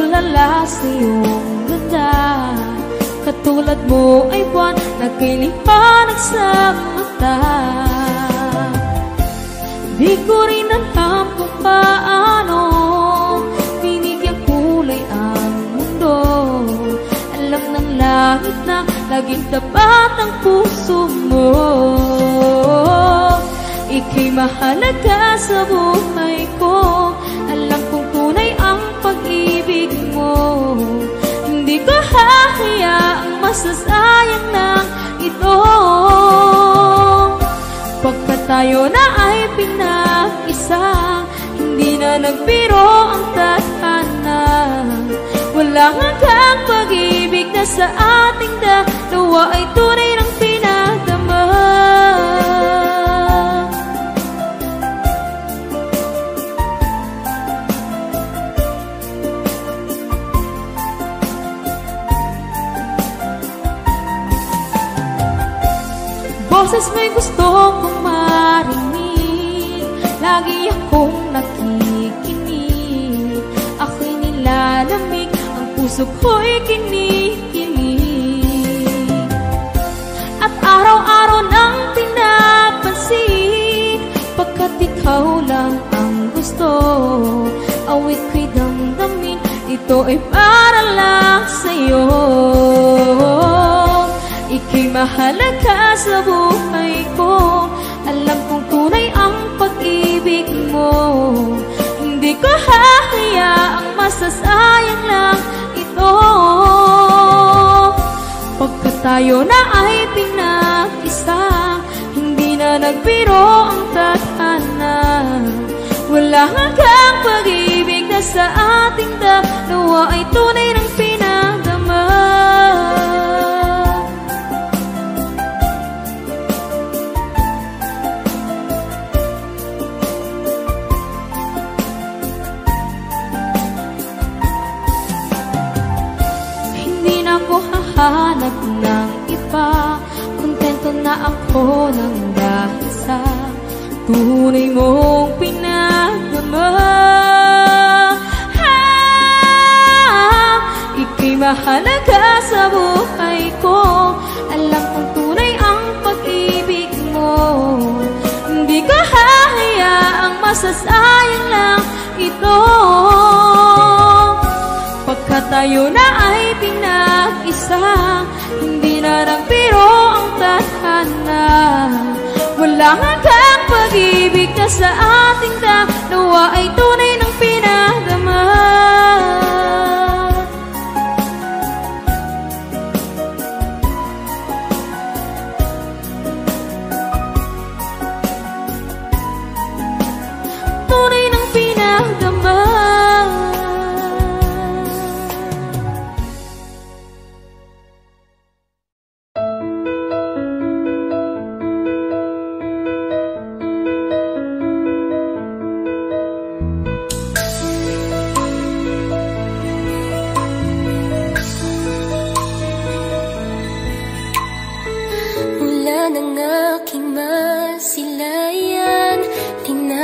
tulala sa iyong ganda. Katulad mo ay buwan na kay liwanag sa mata. Di ko rin alam kung paano binigyang kulay ang mundo. Alam ng langit na laging tapat ang puso mo. Ika'y mahalaga sa buhay ko. Alam kong tunay ang pag-ibig mo. Hindi ko hahayaang masasayang na ito. Pagkat tayo na ay pinag-isa, hindi na nagbiro ang tadhana. Walang hanggang pag-ibig na sa ating dalawa ay tunay ng pinadama. Boses mo'y gusto kong marinig, lagi akong nakikinig. Ako'y nilalamig, ang puso ko'y kinikilig. At araw-araw nang pinapansin, pagkat ikaw lang ang gusto. Awit ko'y damdamin, ito ay para lang sa'yo. Ika'y mahalaga sa buhay ko. Alam kong tunay ang pag-ibig mo. Hindi ko hahayaang masasayang lang ito. Pagkat tayo na ay pinag-isa, hindi na nagbiro ang tadhana. Wala hanggang pag-ibig na sa ating dalawa ay tunay ng pinadama. Hanap ng iba, kontento na ako ng dahil sa tunay mong pinagdama. Ika'y mahalaga sa buhay ko. Alam kong tunay ang pag-ibig mo. Hindi ko hahayaang masasayang lang ito. Pagkat tayo na ay pinag-isa, hindi na nagbiro ang tadhana. Wala hanggang pag-ibig na sa ating dalawa ay tunay ng pinadama. Tunay ng pinadama.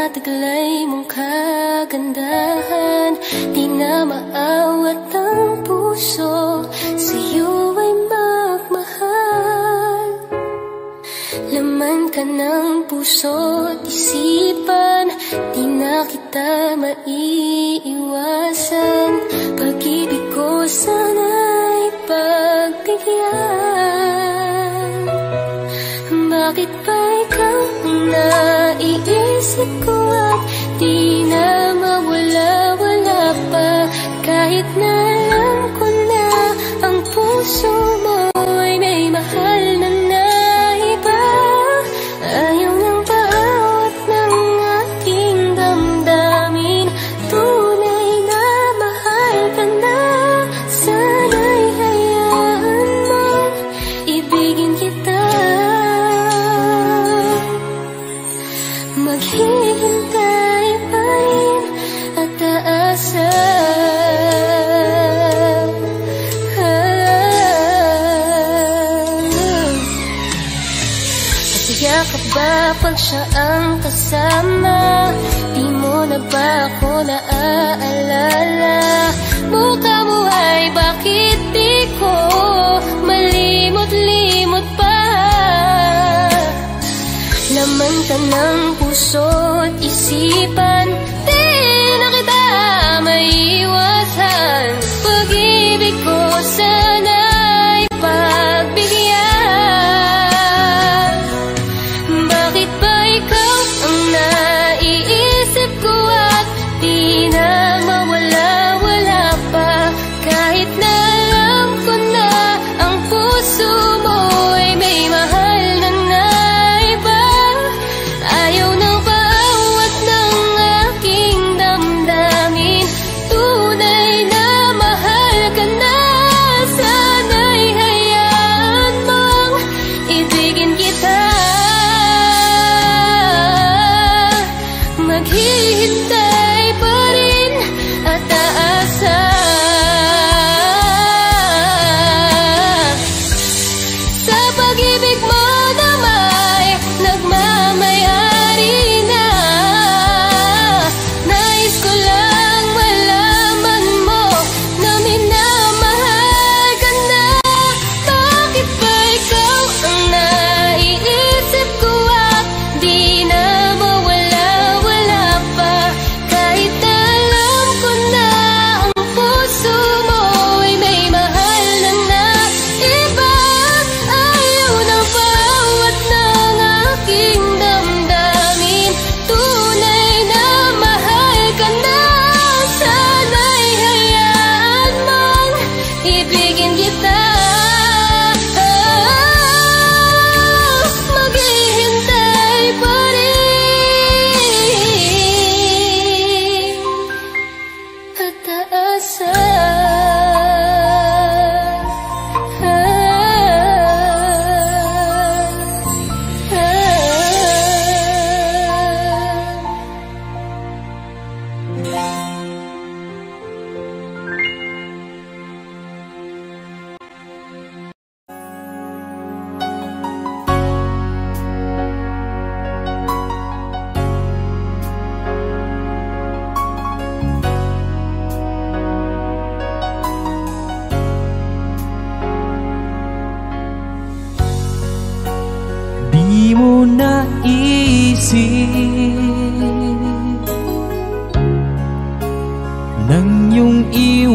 Taglay mong kagandahan, di na maawat ang puso, sa'yo ay magmahal. Laman ka ng puso't isipan, di na kita maiiwasan. Pag-ibig ko sana'y pagbigyan. Bakit ba ikaw ang naiisip ko at di na mawala-wala pa? Kahit na alam ko na ang puso mo ay may mahal na iba. Ayaw ng paawat ng aking damdamin, tunay na mahal ka na. Sana'y hayaan mo, ibigin kita. Maghihintay pa rin at aasa. Masaya ka ba pag siya ang kasama? Di mo na ba ako naaalala? Mukha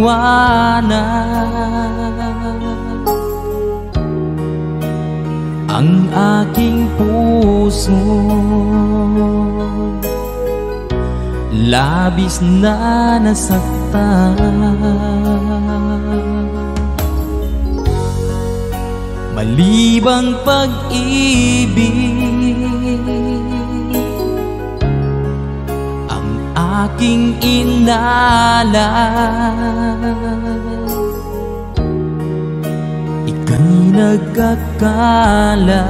maliwanag ang aking puso. Labis na nasaktan, malibang pag-ibig ang aking inalay. Ika'y nagkakala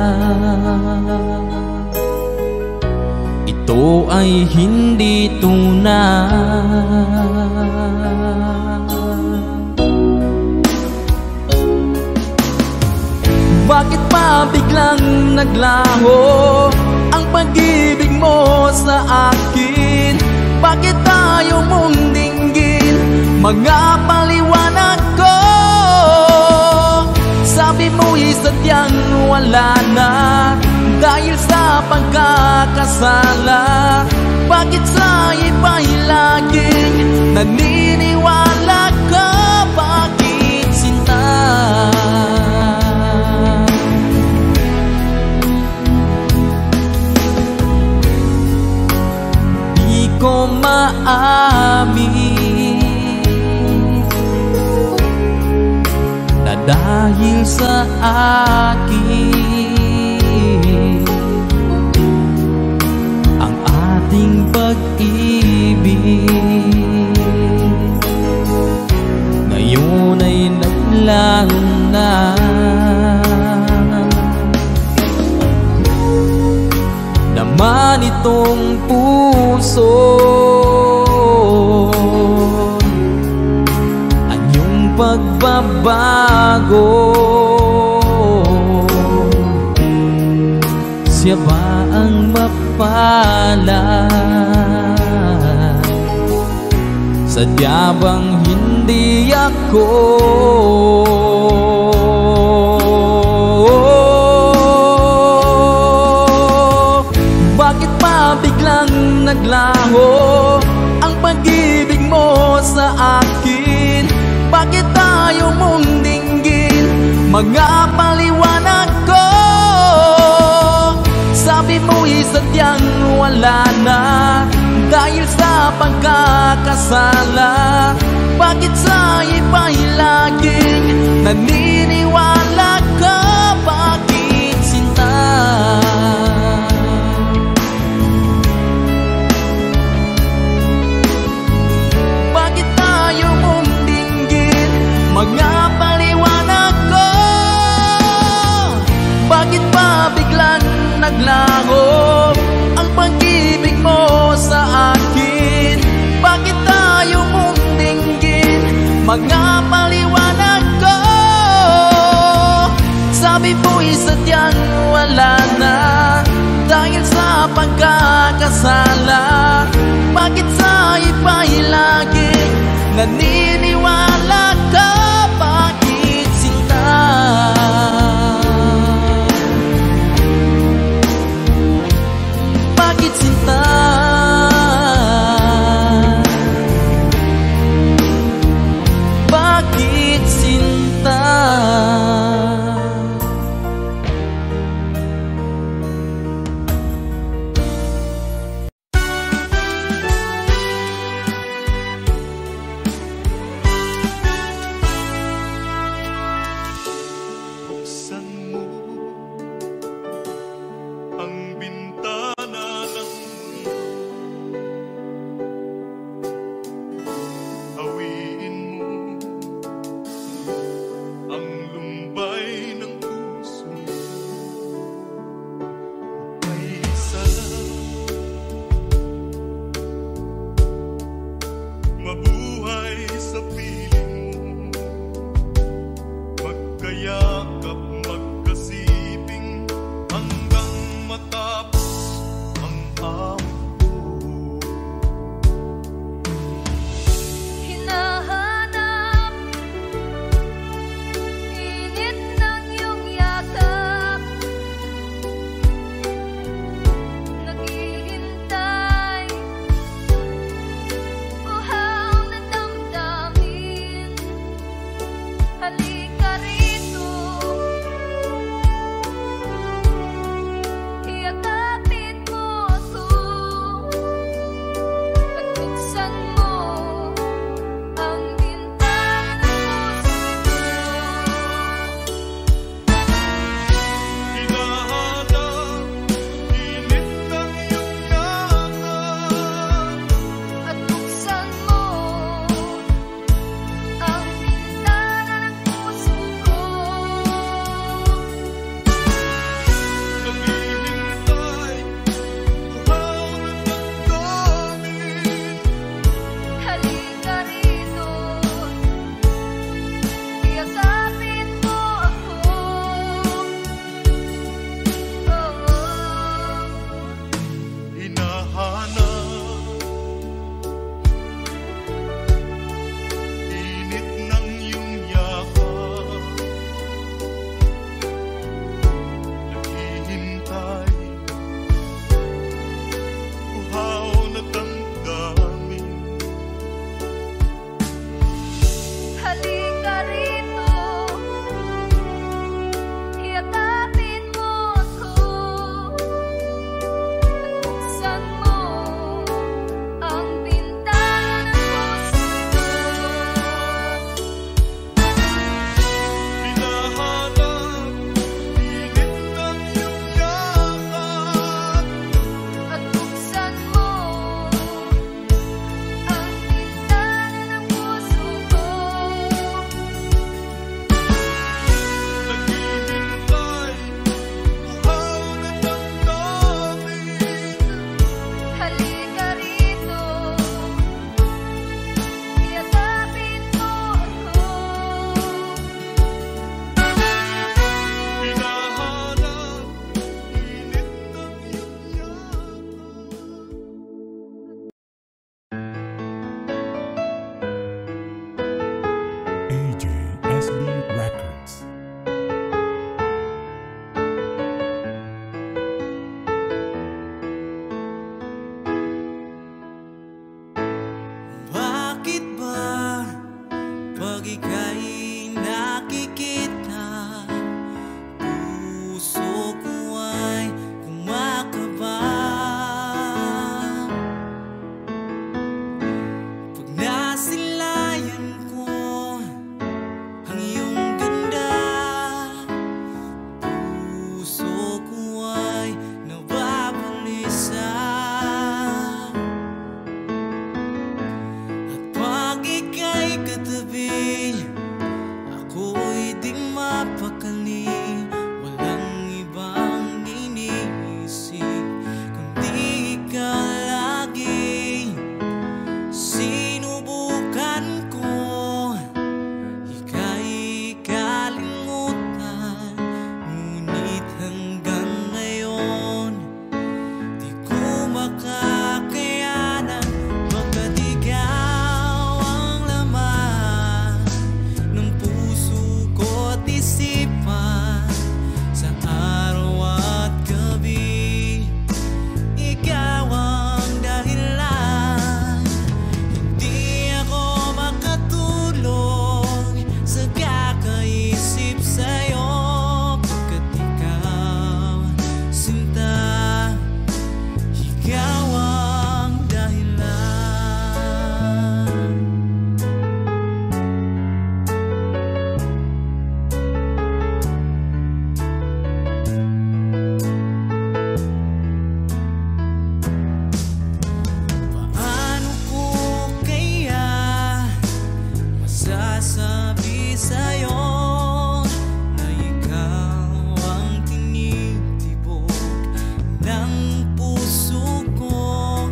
ito ay hindi tunay. Bakit pa biglang naglaho ang pag-ibig mo sa akin? Bakit tayo mong dinggin mga paliwanag ko? Sabi mo'y sadyang wala na dahil sa pagkakasala. Bakit sa iba'y laging naniniwala ka? Bakit sinta? Di ko maamin na dahil sa akin ang ating pag-ibig ngayon ay naglaho na. Naman itong puso anyong pagbabago. Siya ba ang mapalad? Sadya bang hindi ako? Bakit pa biglang naglaho ang pag-ibig mo sa akin? Bakit tayo mong dinggin mga paliwanag ko? Sabi mo'y sadyang wala na dahil sa pagkakasala. Bakit sa iba'y laging naniniwala ka? Bakit sinta? Bakit tayo mong dinggin mga paliwanag ko? Bakit pa biglang naglaho ang pag-ibig mo sa akin? Bakit tayo mong dinggin mga paliwanag ko? Sabi mo'y sadyang wala na dahil sa pagkakasala. Bakit sa iba'y laging naniniwala ka? Bakit sinta? Bakit sinta? Bakit sinta? Buksan mo ang bintana ng mundo, hawiin mo ang lumbay ng puso. May isa mabuhay sa piling mo, magkayakap, magkasibing hanggang matapos ang awit ko. Hinahanap init ng iyong yakap, naghihintay buhaw na damdamin. sa'yo na ikaw ang tinitibok ng puso ko.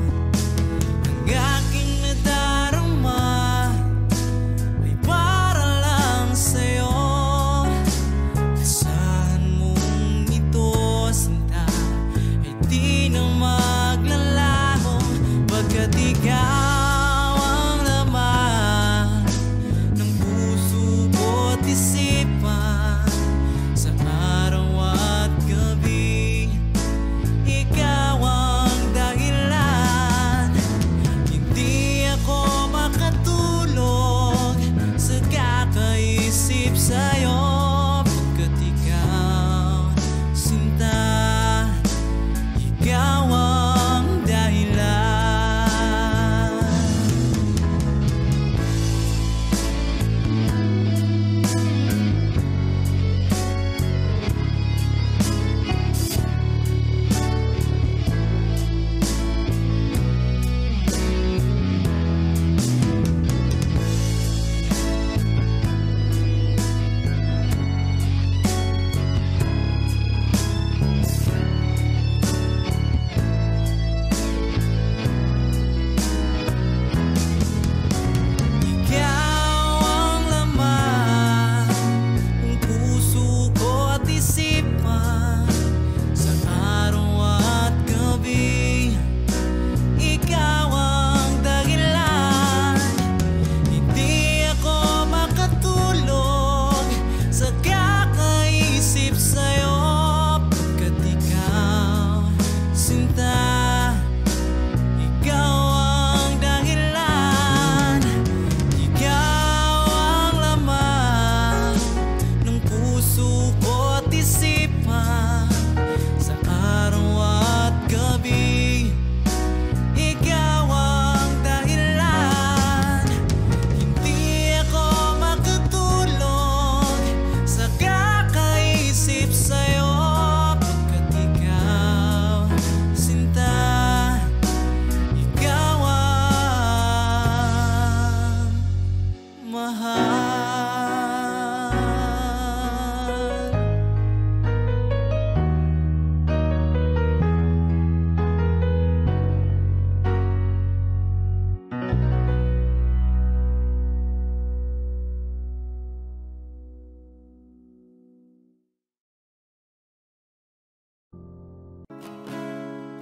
Ang aking nadarama ay para lang sa'yo. Asahan mong ito, sinta, ay di na maglalaho pagkat ikaw ang laman ng puso ko't isipan. Sa araw at gabi, ikaw ang dahilan. Hindi ako makatulog sa kakaisip sa'yo pagkat ikaw, sinta, ikaw ang dahilan. Ikaw ang laman ng puso ko't isipan. Sa araw at gabi, ikaw ang dahilan. Hindi ako makatulog sa kakaisip sa'yo pagkat ikaw, sinta, ikaw ang dahilan. Ikaw ang laman ng puso ko't isipan. Sa araw at gabi, ikaw ang dahilan. Hindi ako makatulog sa kakaisip sa'yo pagkat ikaw, sinta, ikaw ang mahal.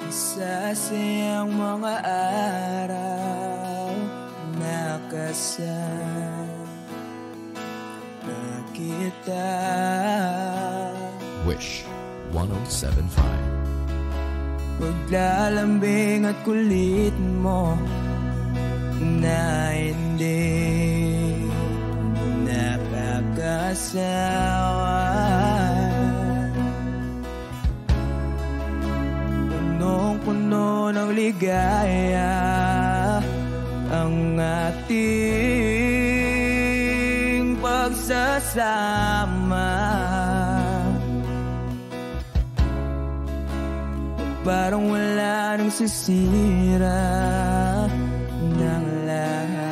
Sasayang mga araw na kasama kita. Wish 1075. Paglalambing at kulit mo na hindi nakakasawa. Punong-puno ng ligaya ang ating pagsasama. Parang wala nang sisira ng lahat.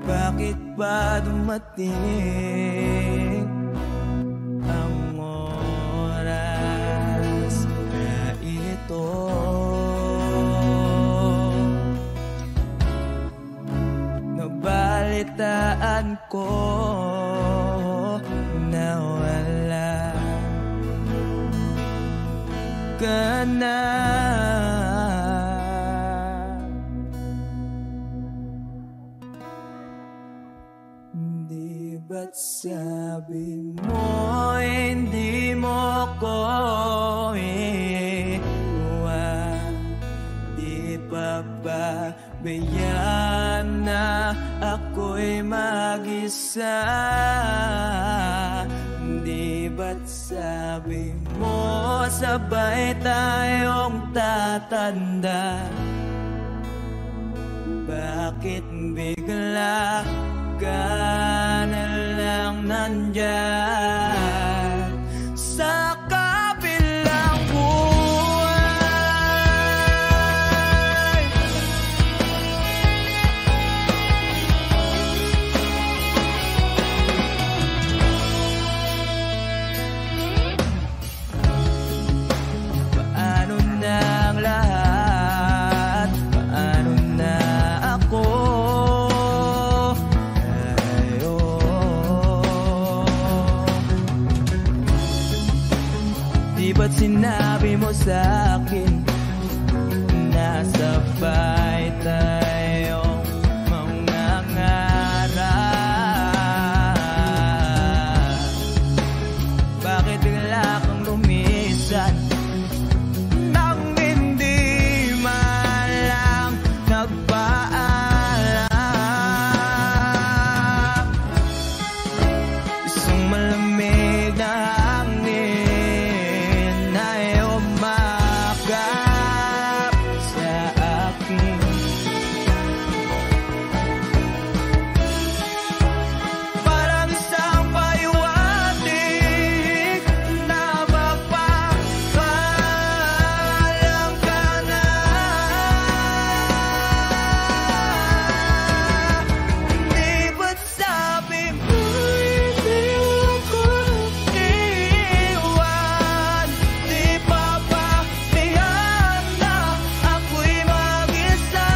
Bakit ba dumating ang oras na ito? Nabalitaan ko na wala ka na. Di ba't sabi mo hindi mo ko iwan? Di pa ba bayaan na ako'y mag-isa? Di ba't sabi mo sabay tayong tatanda? Bakit bigla ka na lang nandyan sa kabilang buwan? sa'kin, nasabay tayong mangangarap. Bakit bigla kang lumisan nang hindi man lang nagpaalam? Isang malamig na hangin ay umakap sa akin. Parang isang paywatig na magpapaalam ka na. Di ba't sabi mo hindi ako iiwan? Di pa ba tiyan na ako'y mag-isa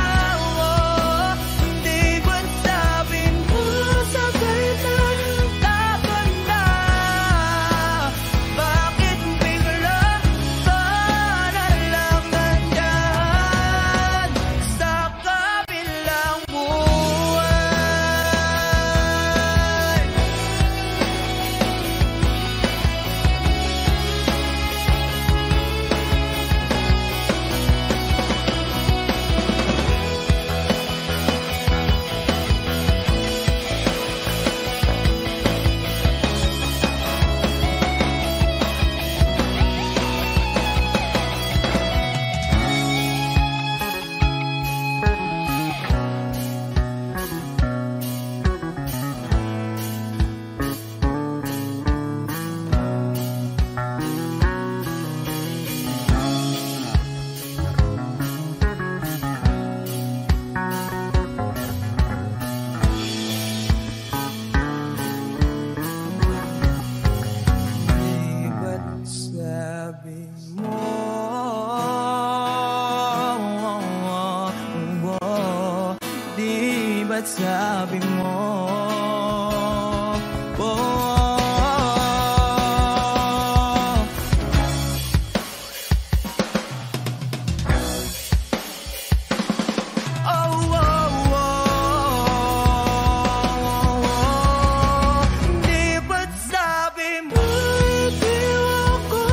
mo? Di ba't sabi mo sabay tayong laban na? Bakit bigla ka na lang nandyan sa kabilang buhay? Di ba't sabi mo di ba't sabi mo di ba't sabi mo hindi ako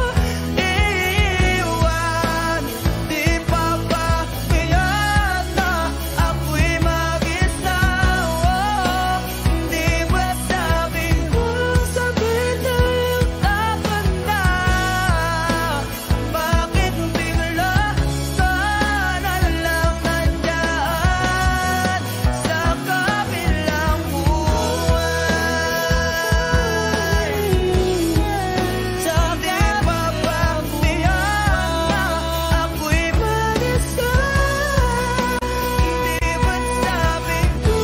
iiwan? Di pa ba tiyan na ako'y mag-isa? Di ba't sabi mo sabay tayong laban na? Bakit bigla ka na lang nandyan sa kabilang buhay? Sabi pa ba tiyan na ako'y mag-isa? Di ba't sabi ko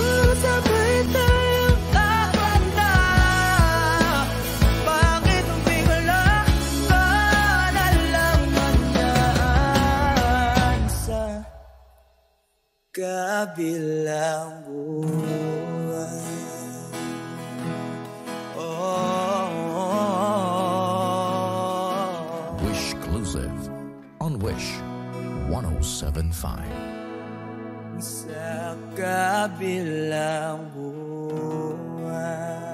sabay tayong laban na? Bakit bigla ka na lang nandyan sa kabilang buhay? Wishclusive on Wish 1075. Sa kabilang buhay.